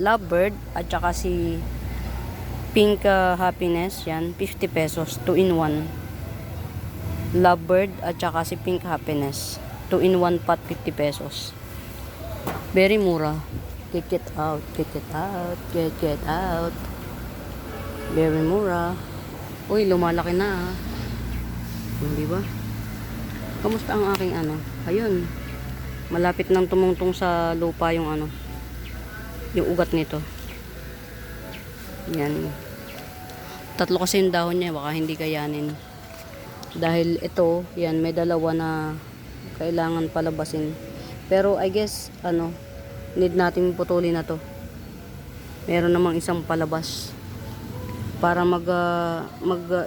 Lovebird at saka si Pink Happiness, yan, 50 pesos, 2 in 1. Lovebird at saka si Pink Happiness, 2 in 1 pot, 50 pesos. Very mura. Get it out. Very mura. Uy, lumalaki na, ah. Di ba? Kamusta ang aking ano? Ayun. Malapit nang tumungtong sa lupa yung ano, yung ugat nito. Yan. 3 kasi yung dahon niya, baka hindi kayanin. Dahil ito, yan, may 2 na kailangan palabasin. Pero I guess, ano, need natin putulin na to. Meron namang isang palabas. Para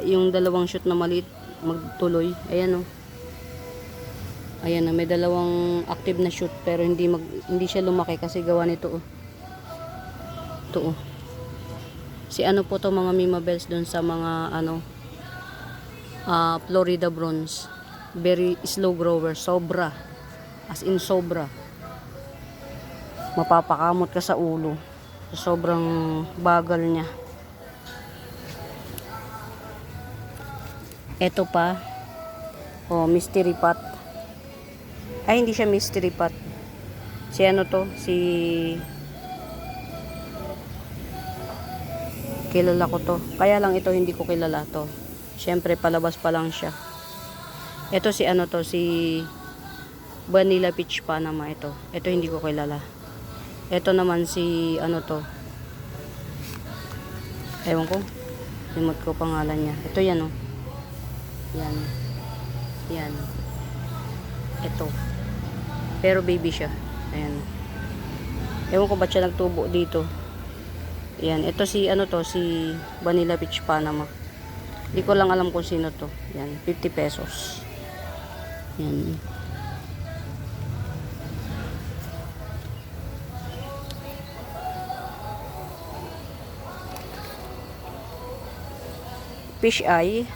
yung 2 shoot na maliit, magtuloy. Ayan, oh. Ayan, may 2 active na shoot, pero hindi siya lumaki kasi gawa nito, oh. Ito, oh. Si ano po to, mga Mima Bells, dun sa mga ano, Florida Bronze. Very slow grower, sobra. As in sobra. Mapapakamot ka sa ulo. Sobrang bagal niya. Ito pa. Oh, mystery pot. Ay, hindi siya mystery pot. Si ano to? Si kilala ko to. Kaya lang ito hindi ko kilala to. Syempre palabas pa lang siya. Ito si ano to, si Vanilla Peach Panama ito. Ito hindi ko kilala. Ito naman si ano to. Ewan ko. Limot ko pangalan niya. Ito yan, oh. Yan. Yan. Ito. Pero baby siya. Ayan. Ewan ko ba't siya nagtubo dito. Yan, ito si ano to, si Vanilla Peach Panama. Hindi ko lang alam kung sino to. Yan, 50 pesos. Yan. Fish eye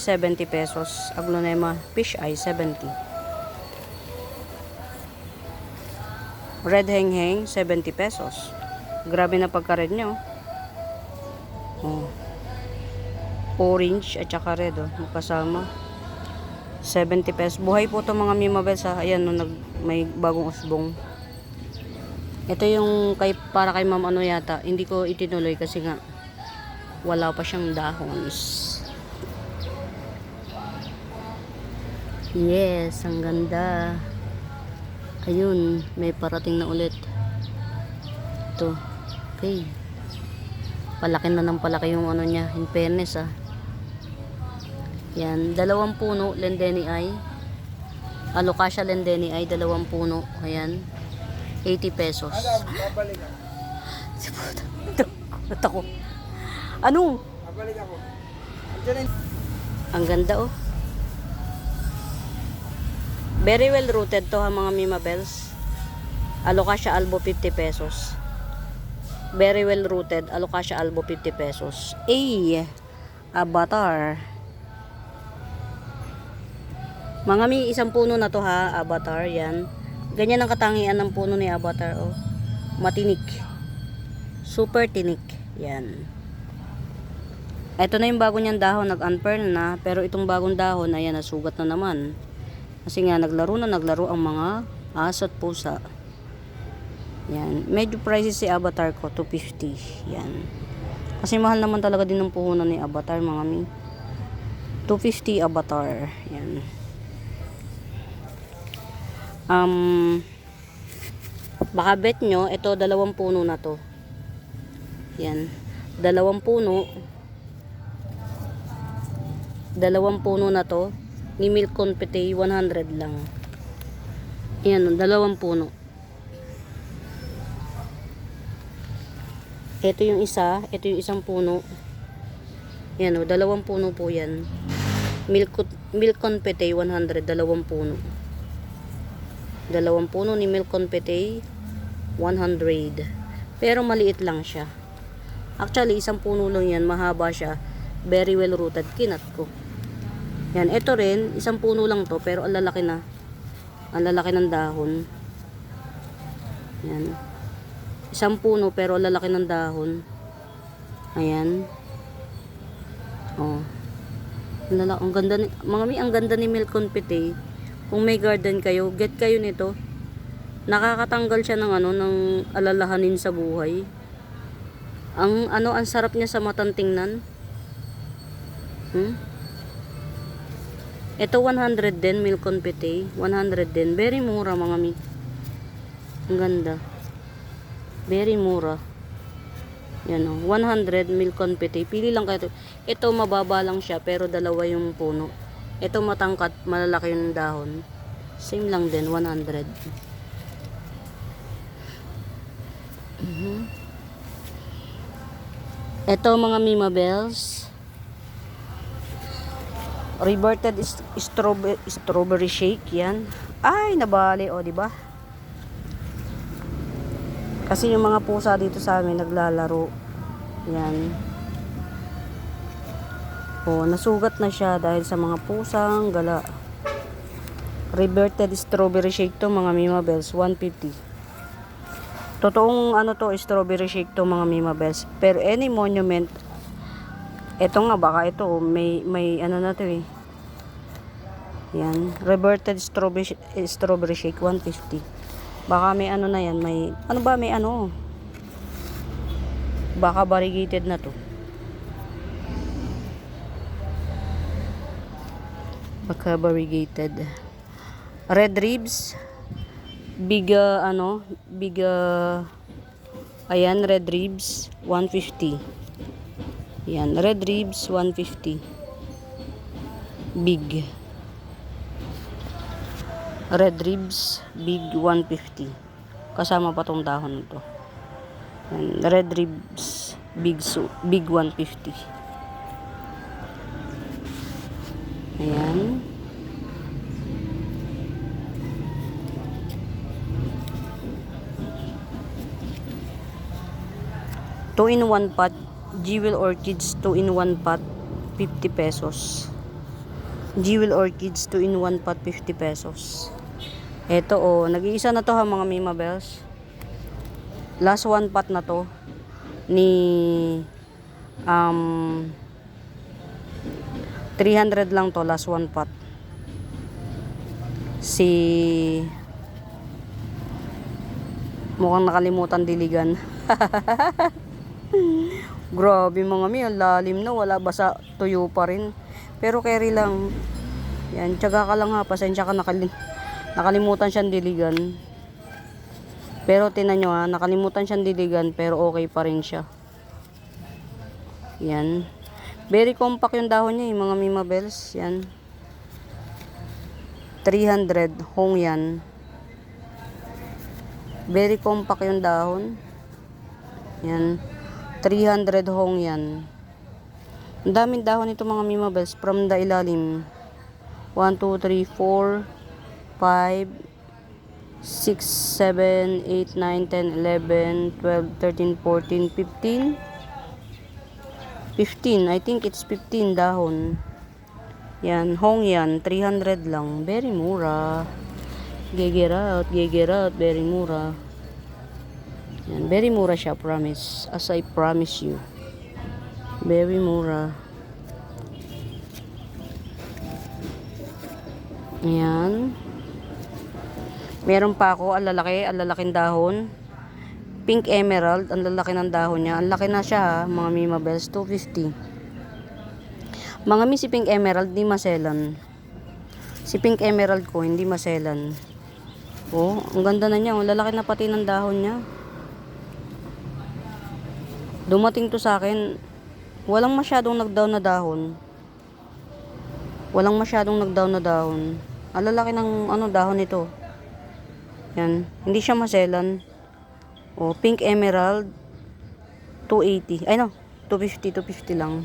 70 pesos. Aglonema fish eye 70. Red heng 70 pesos. Grabe na pagka-red niya, oh. Orange at saka red, oh, magkasama. 70 pesos. Buhay po to mga Mima Bells, ha. Ayan, no, may bagong usbong. Ito yung para kay ma'am ano yata. Hindi ko itinuloy kasi nga wala pa siyang dahons. Yes, ang ganda. Ayun, may parating na ulit. Ito. Okay. Palaki na ng palaki yung ano niya. In fairness, ah. Yan. 2 puno. Lendeni ay. Alocasia Lendeni ay 2 puno. Ayan. 80 pesos. Ito ko. Ano? Babalik ako. Ang ganda, oh. Very well rooted to, ha, mga Mima Bells. Alocasia Albo 50 pesos. Very well rooted. Alocasia Albo 50 pesos. Avatar. Mga mi, isang puno na to, ha. Avatar, yan. Ganyan ang katangian ng puno ni Avatar, oh. Matinik. Super tinik. Yan. Ito na yung bago niyang dahon. Nag-unfurl na. Pero itong bagong dahon, ayan, nasugat na naman. Kasi nga, naglaro ang mga aso at pusa. Yan. Medyo pricey si Avatar ko. 250. Yan. Kasi mahal naman talaga din ng puhunan ni Avatar, mga mi. 250 Avatar. Yan. Baka bet nyo, ito 2 puno na to. Yan. 2 puno. 2 puno na to. Ni Milk Confete, 100 lang. Yan, 2 puno. Ito yung isa, ito yung isang puno. Yan, 2 puno po yan. Milk Confete, 100, 2 puno. Dalawang puno ni milk confete, 100. Pero maliit lang siya. Actually, isang puno lang yan. Mahaba siya. Very well rooted. Kinat ko. Yan. Ito rin, isang puno lang to. Pero ang lalaki na. Ang lalaki ng dahon. Yan. Isang puno pero ang lalaki ng dahon. Ayan. Oh. Ang ganda ni, ang ganda ni milk confete. Kung may garden kayo, get kayo nito. Nakakatanggal siya ng ng alalahanin sa buhay. Ang sarap niya sa matang tingnan. Ito 100 din milk confete, 100 din. Very mura mga mi. Ang ganda. Very mura. Yan o, 100 milk confete. Pili lang kayo. Ito mababa lang siya pero dalawa yung puno. Ito matangkat, malalaki yung dahon. Same lang din, 100. Ito mga Mima Bells. Reverted strawberry shake yan. Ay, nabali o, di ba? Kasi yung mga pusa dito sa amin naglalaro. Yan. O, nasugat na siya dahil sa mga pusang gala. Reverted strawberry shake to mga Mima Bells, 150. Totoong to, strawberry shake to mga Mima Bells. Per any monument, eto nga baka ito, may na to eh. Yan, reverted strawberry shake, 150. Baka may na yan, may, may baka variegated na to. Baka variegated. Red ribs. Big, ayan, red ribs, 150. Yan, red ribs, 150. Big. Red ribs, big, 150. Kasama pa tong dahon nito. Yan, red ribs, big, big 150. Ayan. Two in one pot, Jewel Orchids 2 in 1 pot, 50 pesos. Jewel Orchids 2 in 1 pot, 50 pesos. Ito nag-iisa na to ha mga Mima Bells. Last 1 pot na to ni 300 lang to, last 1 pot. Mukhang nakalimutan diligan. Grabe mga mi, ang lalim na, wala basa, tuyo pa rin. Pero carry lang. Yan, tiyaga ka lang ha, pasensya ka, nakalimutan siyang diligan. Pero tinan nyo ha, nakalimutan siyang diligan pero okay pa rin siya. Yan. Very compact yung dahon niya mga Mima Bells. Yan. 300 hong yan. Very compact yung dahon. Yan. 300 hong yan. Ang daming dahon nito mga Mima Bells from the ilalim. 1, 2, 3, 4, 5, 6, 7, 8, 9, 10, 11, 12, 13, 14, 15. 15. I think it's 15 dahon. Yan. Hong yan. 300 lang. Very mura. Get out. Very mura. Yan, very mura siya, promise. As I promise you. Very mura. Ayan. Meron pa ako, ang lalaking dahon. Pink emerald, ang lalaki ng dahon niya. Ang laki na siya, mga Mima Bells, 250. Mga si pink emerald, di maselan. Si pink emerald ko, hindi maselan. Oh, ang ganda na niya. Ang lalaki na pati ng dahon niya. Dumating to sa akin, walang masyadong nag-down na dahon. Ang lalaki ng dahon nito. Yan, hindi siya maselan. Oh, pink emerald 280. Ay no, 250 lang.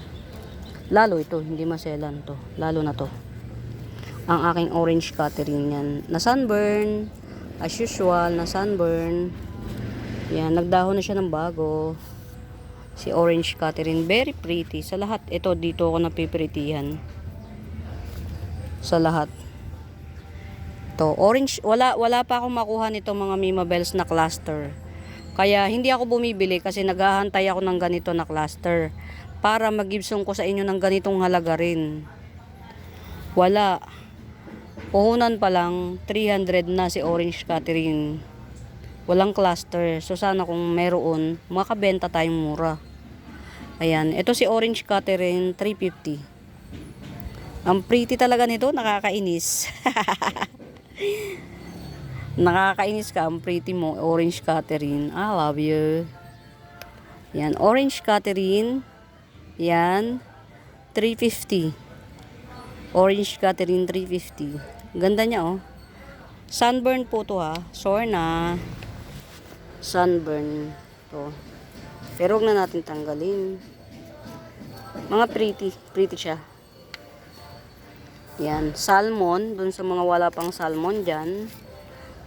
Lalo ito, hindi maselan to. Lalo na to. Ang aking orange catering yan. Na sunburn, As usual, na sunburn. Yan, nagdahon na siya ng bago. Si Orange Catherine, very pretty. Sa lahat, ito, dito ako napipritihan. Sa lahat. To orange, wala pa akong makuha nito mga Mima Bells na cluster. Kaya hindi ako bumibili kasi naghahantay ako ng ganito na cluster para mag-gibson ko sa inyo ng ganitong halaga rin. Wala. Puhunan pa lang 300 na si Orange Catherine. Walang cluster. So sana kung meron, makabenta tayong mura. Ayan, ito si Orange Catherine 350. Ang pretty talaga nito, nakakainis. Nakakainis ka, ang pretty mo, Orange Catherine. I love you. Yan, Orange Catherine. Yan, 350. Orange Catherine 350. Ganda niya, oh. Sunburn po to, ha. Sure na. Sunburn. To. Pero huwag na natin tanggalin. Mga pretty. Pretty siya. Yan, salmon. Dun sa mga wala pang salmon dyan.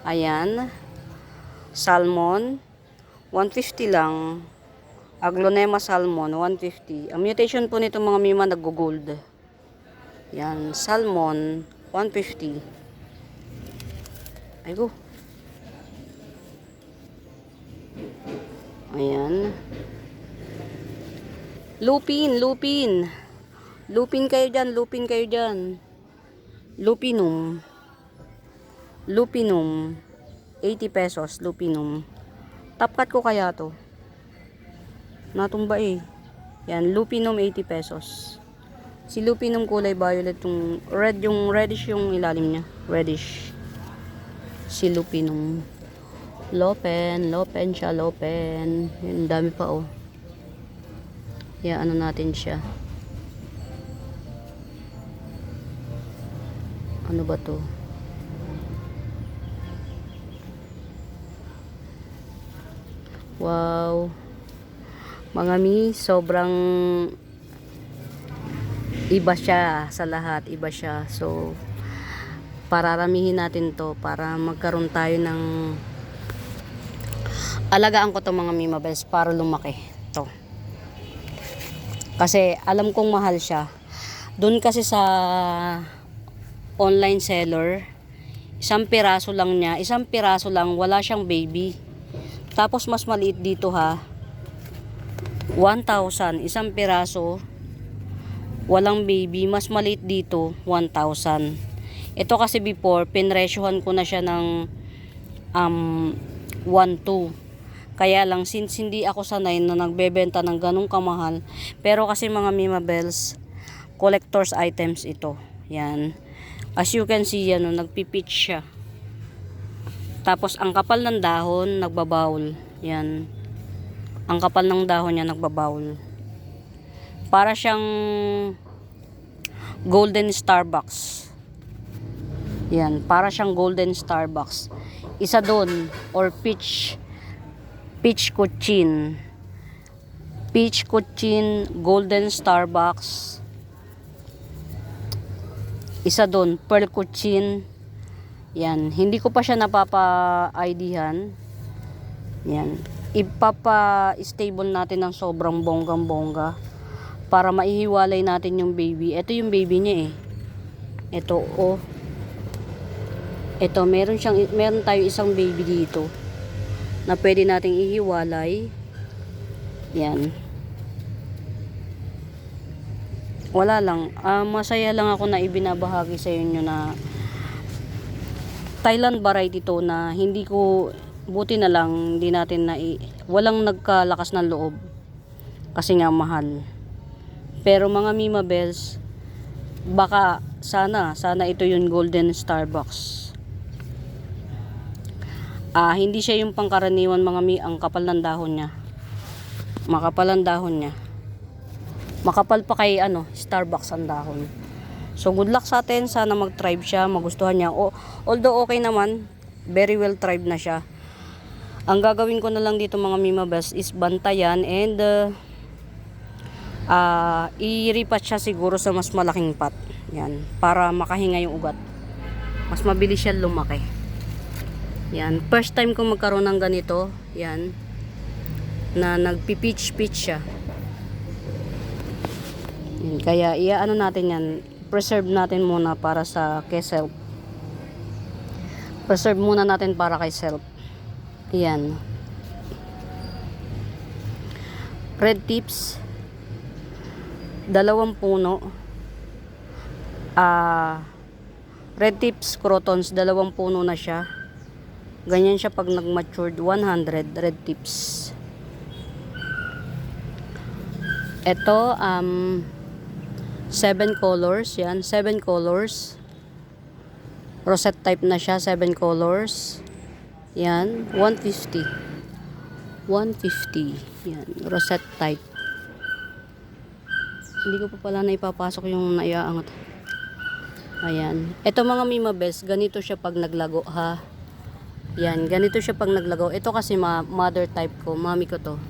Ayan. Salmon. 150 lang. Aglonema salmon. 150. Ang mutation po nito mga Mima nag-gold. Yan. Salmon. 150. Ay go. Ayan. Lupin. Lupin kayo dyan. Lupinum. 80 pesos. Lupinum. Tapkat ko kaya to. Natumba eh. Yan. Lupinum 80 pesos. Si Lupinum kulay violet. Yung red, yung reddish yung ilalim niya. Reddish. Si Lupinum. Lopen siya. Yung dami pa oh. Ano natin siya. Ano ba to? Wow. Mga mi, sobrang iba siya sa lahat. Iba siya. So, pararamihin natin to para magkaroon tayo ng alagaan ko to mga Mima Bells para lumaki. To. Kasi alam kong mahal siya. Doon kasi sa online seller, isang piraso lang, wala siyang baby. Tapos mas maliit dito ha. 1,000, isang piraso, walang baby, mas maliit dito, 1,000. Ito kasi before, pinresyohan ko na siya ng 1,200. Kaya lang, since hindi ako sanay na nagbebenta ng ganong kamahal, pero kasi mga Mima Bells, collector's items ito. Yan. As you can see, nagpipitch siya. Tapos, ang kapal ng dahon, nagbabawl. Yan. Ang kapal ng dahon niya, nagbabawl. Para siyang golden Starbucks. Yan. Para siyang golden Starbucks. Isa doon, or peach Cochin. Peach Cochin, golden Starbucks. Isa doon, Pearl Cochin. Yan, hindi ko pa siya napapa-IDhan. Yan, ipapa-stable natin ng sobrang bonggang-bongga para maihiwalay natin yung baby. Ito yung baby niya eh. Ito, oh. Ito, meron tayo isang baby dito na pwede nating ihiwalay. Yan. Wala lang. Masaya lang ako na ibinabahagi sa inyo na Thailand variety to na hindi ko, buti na lang, hindi natin walang nagkalakas ng loob. Kasi nga mahal. Pero mga Mima Bells, baka sana ito yung golden Starbucks. Hindi siya yung pangkaraniwan mga ang kapal ng dahon niya. Makapal ang dahon niya. Makapal pa kay Starbucks ang dahon. So good luck sa atin, sana mag-thrive siya, magustuhan niya. Although okay naman, very well thrive na siya. Ang gagawin ko na lang dito mga Mima Bells is bantayan and i-repat siya siguro sa mas malaking pot. Yan, para makahinga yung ugat. Mas mabilis siya lumaki. Yan. First time kong magkaroon ng ganito. Yan. Na nagpi-pitch-pitch siya. Yan. Kaya, iaano natin yan. Preserve natin muna para sa kay self. Preserve muna natin para kay self. Yan. Red tips. 2 puno. Red tips crotons. 2 puno na siya. Ganyan siya pag nag-matured. 100 red tips. Ito, 7 colors. Yan, 7 colors. Rosette type na siya, 7 colors. Yan, 150. 150. Yan, rosette type. Hindi ko pa pala na ipapasok yung naiaangat. Ayan. Ito mga Mima Best, ganito siya pag naglago ha. Yan, ganito siya pag naglago. Ito kasi mother type ko, mami ko to.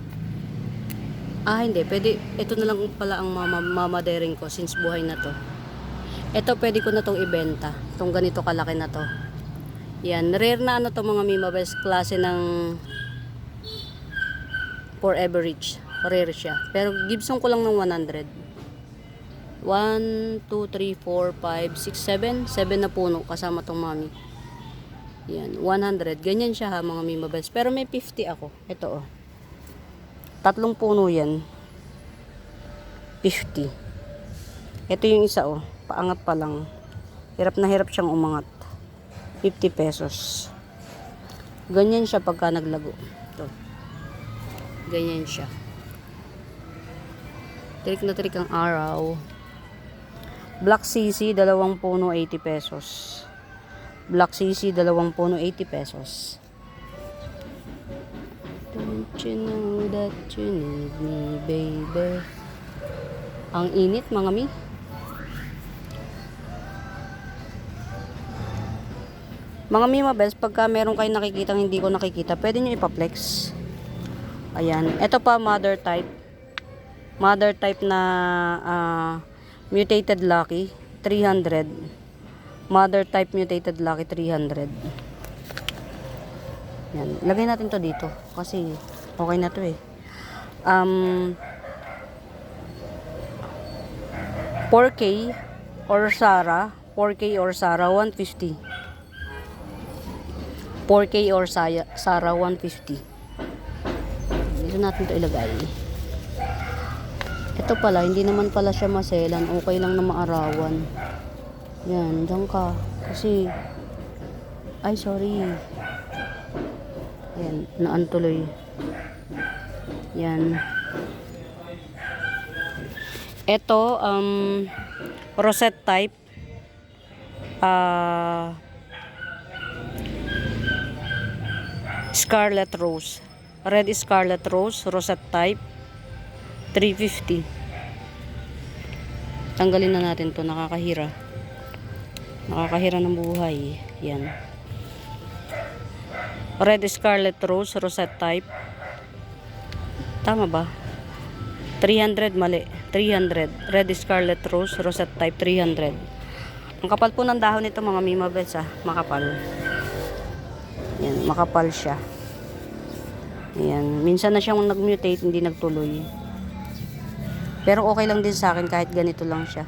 Hindi, pwede, ito na lang pala ang mamadering ko since buhay na to. Ito pwede ko na tong ibenta. Itong ganito kalaki na to. Yan, rare na ano to mga Mima Best, klase ng forever rich. Rare siya. Pero Gibson ko lang ng 100. 1, 2, 3, 4, 5, 6, 7. 7 na puno kasama tong mami. Yan, 100. Ganyan siya ha mga Mima Best. Pero may 50 ako. Ito 3 puno yan. 50. Ito yung isa paangat pa lang. Hirap na hirap siyang umangat. 50 pesos. Ganyan siya pagka naglago. Ito. Ganyan siya. Trik na trik ang araw. Black CC 2 puno 80 pesos. Black CC 2 puno 80 pesos. Don't you know that you need me, baby? Ang init mga mi. Mga Mima Best, pagka meron kayo nakikita hindi ko nakikita, pwede nyo ipa-flex. Ayan. Ito pa mother type. Mother type na mutated lucky 300. Mother type mutated lucky 300. Yan. Lagay natin to dito kasi okay na to 4K or Sara 150. 4K or Sara 150. Dito natin to ilagay. Ito pala, hindi naman pala siya maselan. Okay lang na maarawan. Yan, dyan ka. Kasi, ay sorry. Yan, naantuloy. Yan. Ito, rosette type. Scarlet Rose. Red Scarlet Rose, rosette type. 350. Tanggalin na natin to, nakakahira. Nakakahira ng buhay. Yan. Red Scarlet Rose, rosette type. Tama ba? 300, mali. 300. Red Scarlet Rose, rosette type, 300. Ang kapal po ng dahon nito mga Mima Best makapal. Yan, makapal siya. Yan. Minsan na siyang nag-mutate, hindi nagtuloy. Pero okay lang din sa akin kahit ganito lang siya.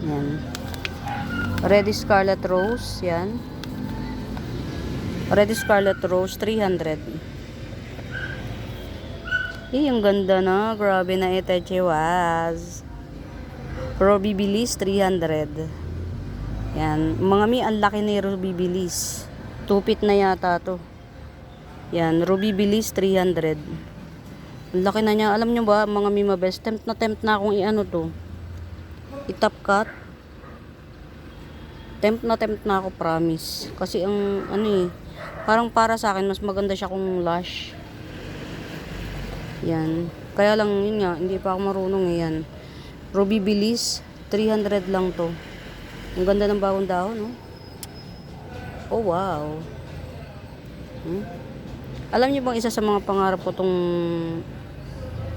Yan. Red Scarlet Rose, yan. Red Scarlet Rose, 300. Ang ganda na. Grabe na ito, chiwas. Ruby Bilis, 300. Yan. Mga mi, ang laki ni Ruby Bilis. 2 feet na yata to. Yan. Ruby Bilis, 300. Ang laki na niya. Alam nyo ba, mga Mima Best, tempt na akong i-ano to. I-top cut. Tempt na ako, promise. Kasi ang, parang para sa akin, mas maganda siya kung lash. Yan. Kaya lang, yun nga, hindi pa ako marunong yan. Ruby Bilis, 300 lang to. Ang ganda ng bagong dahon, no? Oh, wow. Alam niyo bang isa sa mga pangarap ko tong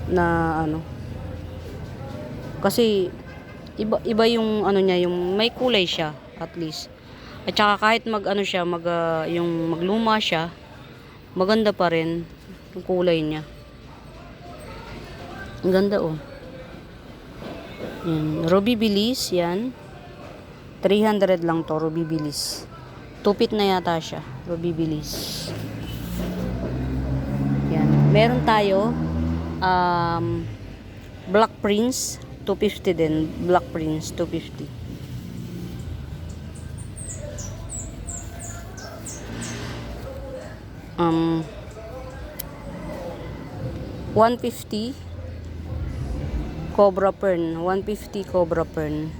na kasi iba yung niya, yung may kulay siya at least. At saka kahit mag ano siya, yung magluma siya, maganda pa rin yung kulay niya. Ang ganda oh. Yan. Ruby Bilis, yan. 300 lang to, Ruby Bilis. 2 feet na yata siya, Ruby Bilis. Yan. Meron tayo, Black Prince, 250 din. Black Prince, 250. 150 Cobra Pern, 150 Cobra Pern.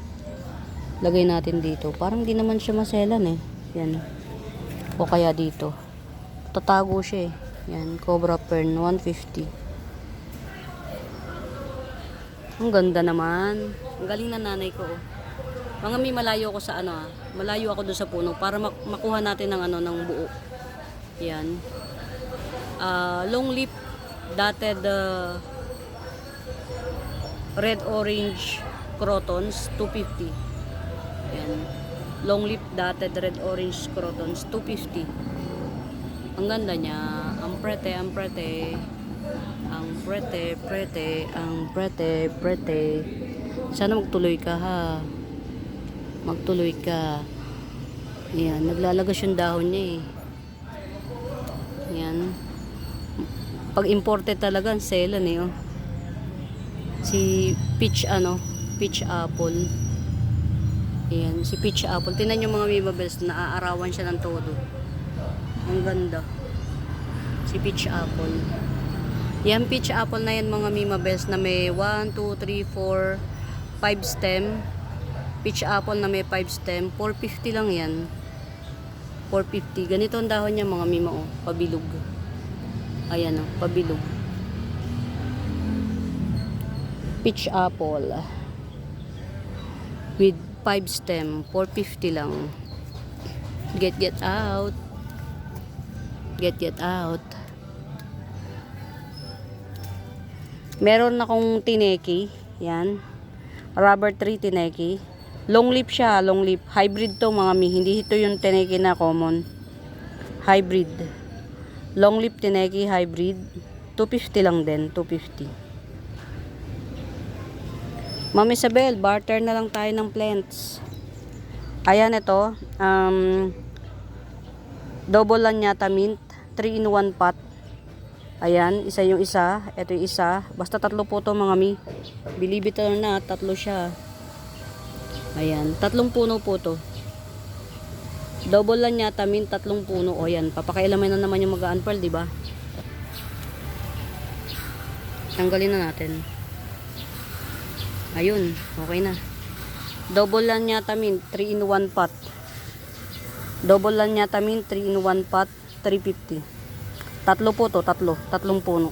Lagay natin dito. Parang di naman siya maselan eh. Yan. O kaya dito. Tatago siya eh. Yan, Cobra Pern, 150. Ang ganda naman. Ang galing na nanay ko oh. Mga may malayo ako sa ano malayo ako doon sa puno para makuha natin ng ano ng buo. Yan. Long lip dotted red orange crotons 250. Yan. Long lip dotted red orange crotons 250. Ang ganda niya. Ang prete, ang prete. Ang prete, prete, ang prete, prete. Sana magtuloy ka ha. Magtuloy ka. Yan, naglalagas yung dahon niya eh. Yan. Pag imported talaga, ang selan eh oh. Si peach peach apple. Ayan, si peach apple. Tingnan yung mga mibabels na naaarawan siya ng todo. Ang ganda. Si peach apple. Yan peach apple na yan mga mimabels na may 1, 2, 3, 4, 5 stem. Peach apple na may 5 stem. 450 lang yan. 450. Ganito ang dahon niya mga mima oh. Pabilog. Ayan oh, pabilog. Peach apple with 5 stem, 450 lang. Get out. Get out. Meron akong tineki, yan. Rubber tree tineki. Long lip siya, long lip. Hybrid to mga mi, hindi ito yung tineki na common. Hybrid. Long lip tineki hybrid. 250 lang din, 250. Ma'am Isabel, barter na lang tayo ng plants. Ayan ito, double lang yata mint, 3 in 1 pot. Ayan, isa yung isa, ito yung isa. Basta tatlo po to mga mi. Believe it or not, tatlo siya. Ayan, 3 puno po to. Double lang yata mint, 3 puno. O yan, papakailaman na naman yung mag-unpearl, diba? Tanggalin na natin. Ayun, okay na. Double lang yata mint, 3 in 1 pot. Double lang yata mint, 3 in 1 pot, 350. Tatlo po to, tatlong puno.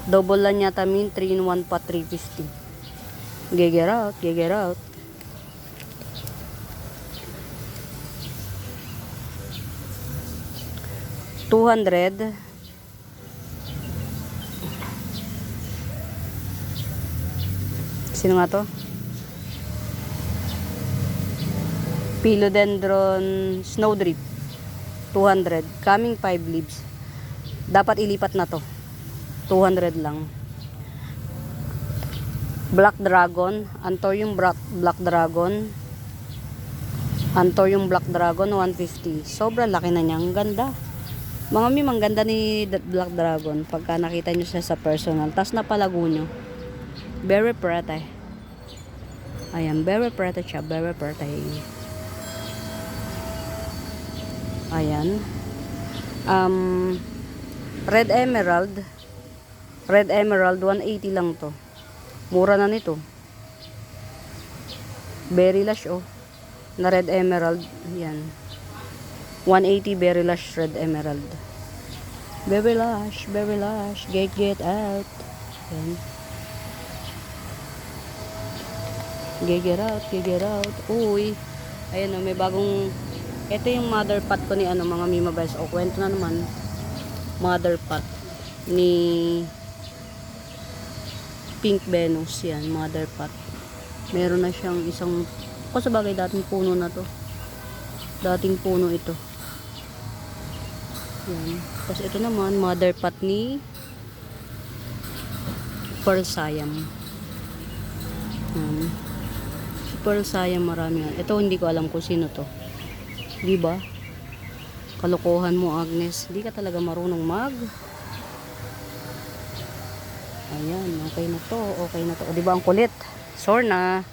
Double lang yata mint, 3 in 1 pot, 350. Get out, get out. $200. Sino nga to? Philodendron Snowdrip 200. Coming 5 leaves. Dapat ilipat na to. 200 lang. Black Dragon. Anthurium Black Dragon. Anthurium Black Dragon 150. Sobrang laki na niya. Ang ganda. Mga mimang ganda ni Black Dragon. Pagka nakita nyo siya sa personal. Tas napalago nyo. Very pretty. Ayan, very pretty siya. Very pretty. Ayan. Red Emerald. Red Emerald, 180 lang to. Mura na nito. Berry Lush, oh. Na Red Emerald. Yan. 180 Berry Lush Red Emerald. Berry Lush, Berry Lush. Get out. Yan. Get out. Uy. Ayan o, may bagong... Ito yung mother pot ko ni mga Mima Bells. O, kwento na naman. Mother pot ni Pink Venus. Yan, mother pot. Meron na siyang isang... Ako sa bagay dating puno na to. Dating puno ito. Yan. Tapos ito naman, mother pot ni Pearl Siam. Yan. Si Pearl Siam, marami yan. Ito hindi ko alam kung sino to. Di ba? Kalokohan mo, Agnes. Di ka talaga marunong mag. Ayan, okay na to. Okay na to. O, di ba ang kulit? Sorna.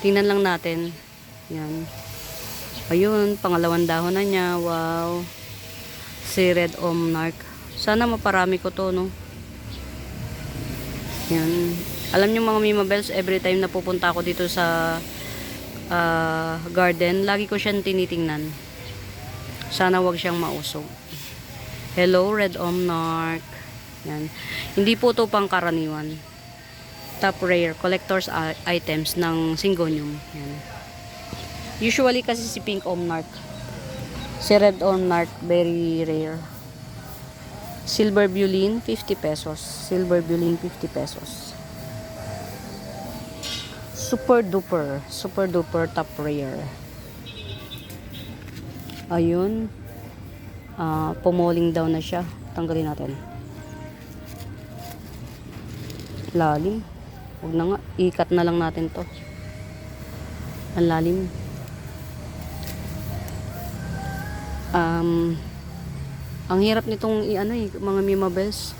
Tingnan lang natin. Yan. Ayun, pangalawang dahon na niya. Wow. Si Red Omnarch. Sana maparami ko to, no? Yan. Alam niyo mga Mima Bells, every time na pupunta ako dito sa garden, lagi ko siyang tinitingnan. Sana wag siyang mausog. Hello, Red Omnarch. Yan. Hindi po to pangkaraniwan. Top rare collector's items ng Syngonium. Yan. Usually kasi si Pink Omnarch. Si Red Omnarch, very rare. Silver Bulin, 50 pesos. Silver Bulin, 50 pesos. Super duper top rare. Ayun. Pumoling daw na siya. Tanggalin natin. Lalim. Huwag na nga. Ikat na lang natin to. Ang lalim. Ang hirap nitong mga Mima Bells.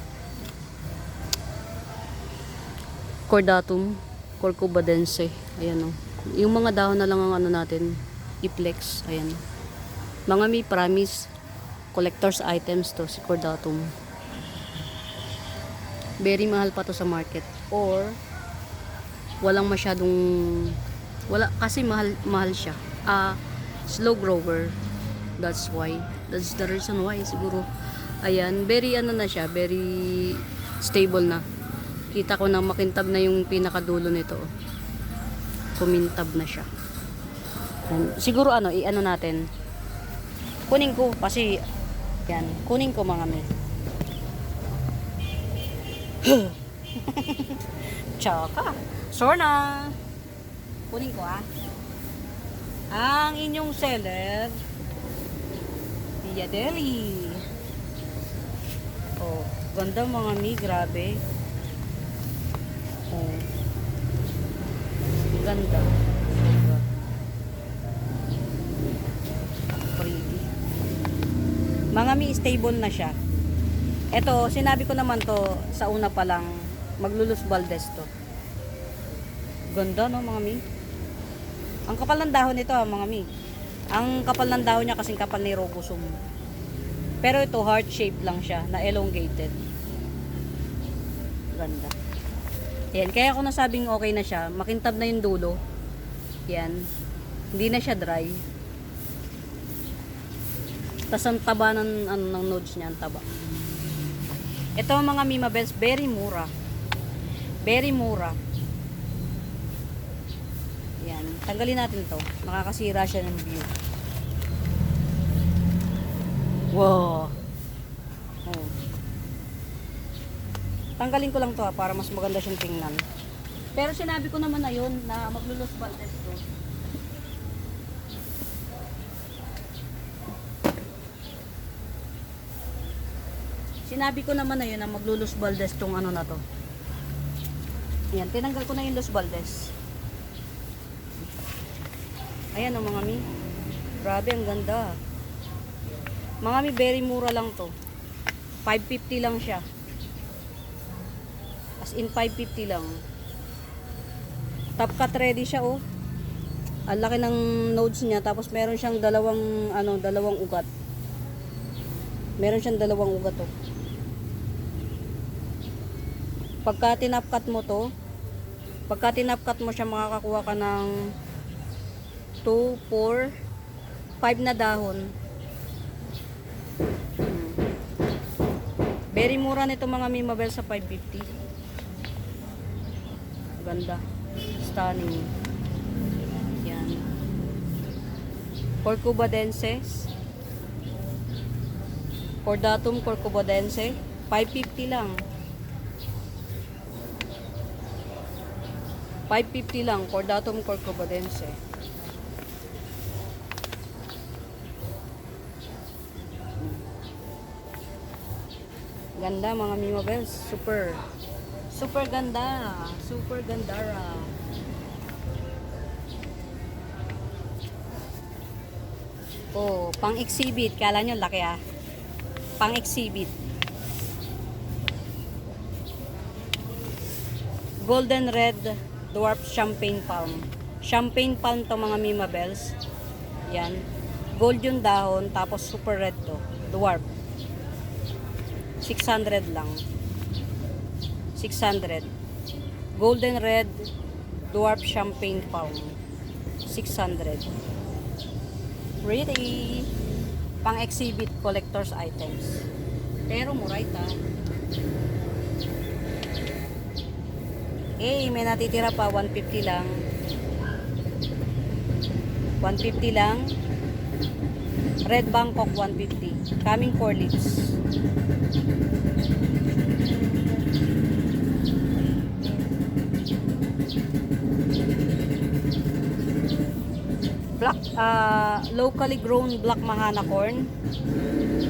Cordatum, Corcovadense. Ayan o. Yung mga dahon na lang ang natin, i-flex. Ayan. Mga may promise, collector's items to, si Cordatum. Very mahal pa to sa market. Or, walang masyadong, kasi mahal siya. Slow grower. That's why. That's the reason why siguro. Ayan, very na siya, very stable na. Kita ko na makintab na yung pinakadulo nito. Kumintab na siya. Ayan. Siguro natin. Kunin ko kasi yan, kunin ko mga may. Tsaka. Sorna. Kunin ko ang inyong seller. Yadeli. Oh, ganda mga mi, grabe. Oh. Ganda. Diba? Pretty. Mga mi, stable na siya. Ito, sinabi ko naman to sa una pa lang, maglulus Valdez to. Ganda no mga mi. Ang kapal ng dahon nito mga mi. Ang kapal ng dahon niya kasing kapal ni Rogosum. Pero ito heart shape lang siya, na elongated. Ganda. Yan, kaya ako nasabing okay na siya. Makintab na yung dulo. Yan. Hindi na siya dry. Tapos ang taba ng nodes niya, ang taba. Ito mga Mima Bells, very mura. Very mura. Yan. Tanggalin natin to. Nakakasira siya ng view. Wow. Oh. Tanggalin ko lang to para mas maganda siyang tingnan. Pero sinabi ko naman na yun na maglulus Valdez to. Sinabi ko naman na yun na maglulus Valdez tong na to. Yan, tinanggal ko na yung Luz Valdez. Ayan o mga mi. Grabe, ang ganda. Mga mi, very mura lang to. 550 lang siya. As in 550 lang. Top cut ready siya oh. Ang laki ng nodes niya. Tapos meron siyang dalawang ugat. Meron siyang dalawang ugat oh. Pagka tinapkat mo to, pagka tinapkat mo siya, makakakuha ka ng 2, 4, 5 na dahon. Very mura nito mga Mima Bells sa 550. Ganda. Stunning. Yan. Corcovadenses. Cordatum Corcovadense. 550 lang. 550 lang. Cordatum Corcovadense. Ganda mga Mima Bells. Super. Super ganda. Super gandara. Oh, pang exhibit. Kala nyo laki ah. Pang exhibit. Golden red dwarf champagne palm. Champagne palm to mga Mima Bells. Yan. Gold yung dahon, tapos super red to. Dwarf. 600 lang. 600. Golden red dwarf champagne palm. 600. Pretty. Pang exhibit collector's items. Pero mura ito. Eh, may natitira pa. 150 lang. 150 lang. Red Bangkok 150. Coming 4 leaves. Black, locally grown black mahana corn.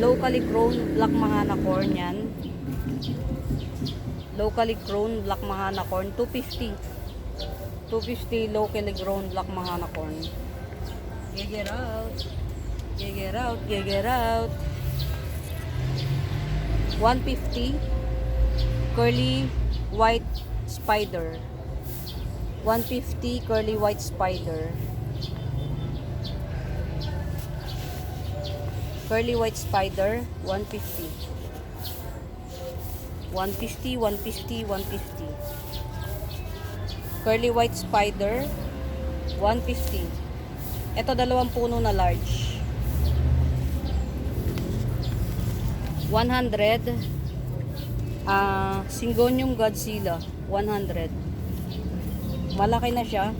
Locally grown black mahana corn yan. Locally grown black mahana corn 250. 250 locally grown black mahana corn. Get out. Get out, get out. 150 curly white spider. 150 curly white spider. Curly white spider 150. 150, 150, 150. Curly white spider 150. Ito dalawang puno na large. 100. Syngonium Godzilla 100. Malaki na siya.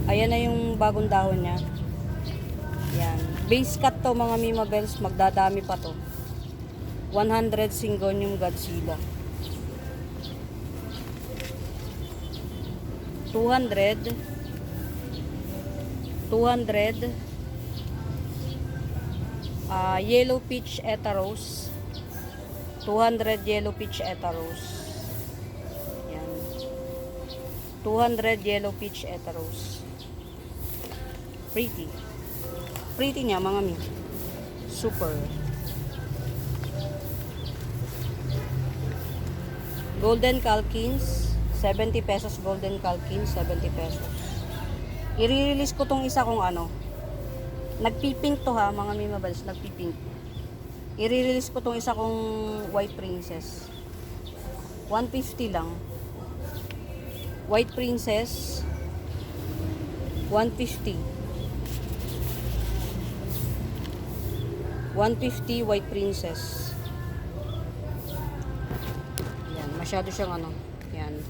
Ayan na yung bagong dahon niya. Yan. Base cut to mga Mima Bells. Magdadami pa to. 100 Syngonium Godzilla. 200. 200. Yellow peach etaros. 200 yellow peach etaros. Yan. 200 yellow peach etaros. Pretty. Pretty niya mga mi. Super. Golden Calkins 70 pesos. Golden Calkins 70 pesos. I-release ko tong isa kung ano. Nagpipink to ha mga Mima Bells. Nagpipink. I-release ko tong isa kong white princess. 150 lang. White princess 150. 150 white princess. Yan, masyado siyang ano. Yan.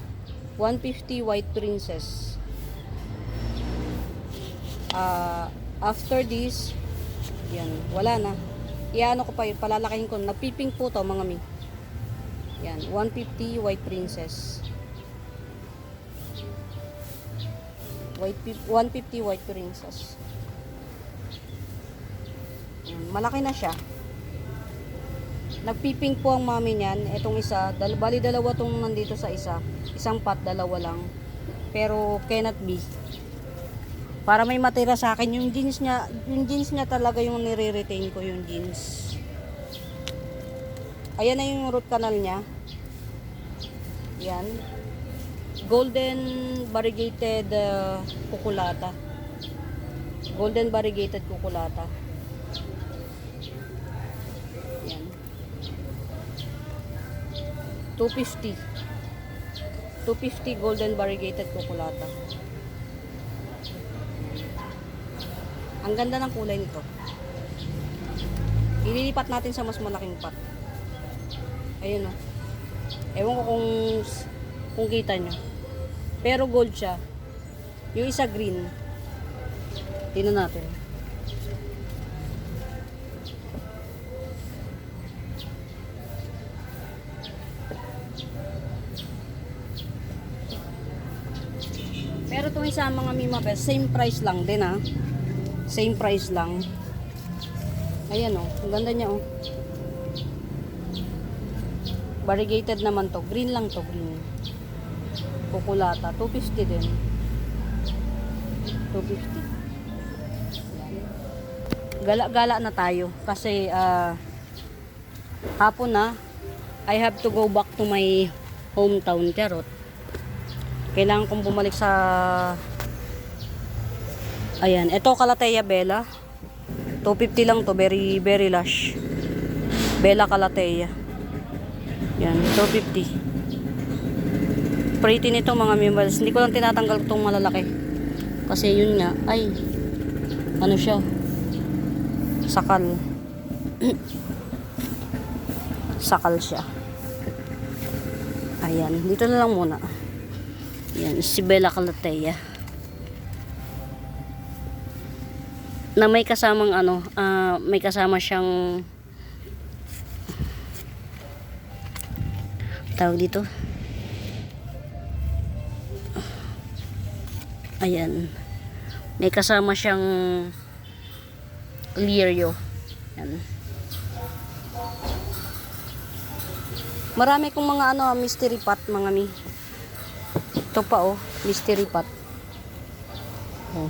150 white princess. After this, yan, wala na. Iano ko pa yun, palalakihin ko. Nagpipink po to mga mi. Yan, 150 white princess. 150 white princess. Yan, malaki na siya. Nagpipink po ang mami niyan. Etong isa, bali dalawa tong nandito sa isa. Isang pot, dalawa lang. Pero cannot be. Para may matira sa akin yung jeans niya talaga yung nire-retain ko yung jeans. Ayan na yung root canal niya. Yan. Golden variegated cuculata. Golden variegated cuculata. Yan. 250. 250 golden variegated cuculata. Ang ganda ng kulay nito. Ililipat natin sa mas malaking pot. Ayun o. Ewan ko kung kita nyo. Pero gold siya. Yung isa green. Tingnan natin. Pero itong isa mga Mima Bells, same price lang din ha. Same price lang. Ayan o. Ang ganda niya o. Variegated naman to. Green lang to, green. Kukulata. 250 din. 250. Gala-gala na tayo. Kasi, hapon na, I have to go back to my hometown, Charot. Kailangan kong bumalik sa... Ayan. Ito, Calathea Bella. 250 lang to. Very, very lush. Bella Calathea. Yan, 250. Pretty nito mga members. Hindi ko lang tinatanggal itong malalaki. Kasi yun nga, ay, ano siya? Sakal. Sakal siya. Ayan, dito na lang muna. Yan, si Bella Calathea. Na may kasamang ano, may kasama siyang tawag dito. Ayan. May kasama siyang lirio. Ayan. Marami kong mga ano, mystery pot, mga mi. Ito pa oh, mystery pot. Oh.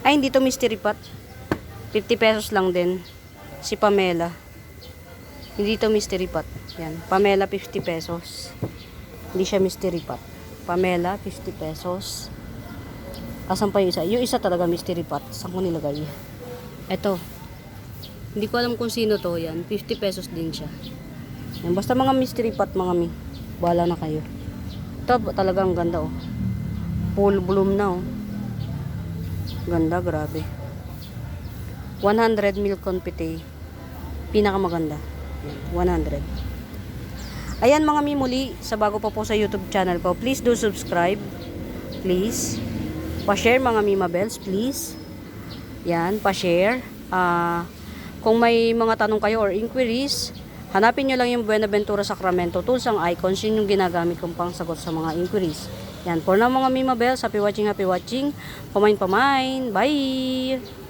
Ay, hindi to mystery pot. 50 pesos lang din. Si Pamela. Hindi to mystery pot. Yan. Pamela, 50 pesos. Hindi siya mystery pot. Pamela, 50 pesos. Asan pa yung isa? Yung isa talaga mystery pot. Saan ko nilagay? Ito. Hindi ko alam kung sino to. Yan. 50 pesos din siya. Yan. Basta mga mystery pot, mga mi. Bahala na kayo. Ito talagang ganda oh. Full bloom na oh. Ganda, grabe. 100 milk confetti. Pinakamaganda. 100. Ayan mga mi, muli sa bago pa po sa YouTube channel ko. Please do subscribe. Please. Pa-share mga Mima Bells, please. Yan, pa-share. Kung may mga tanong kayo or inquiries, hanapin nyo lang yung Buenaventura Sacramento tools ang icons. Yun yung ginagamit kong pang sagot sa mga inquiries. Yan, for now mga Mima Bells, happy watching, happy watching. Pamain. Bye!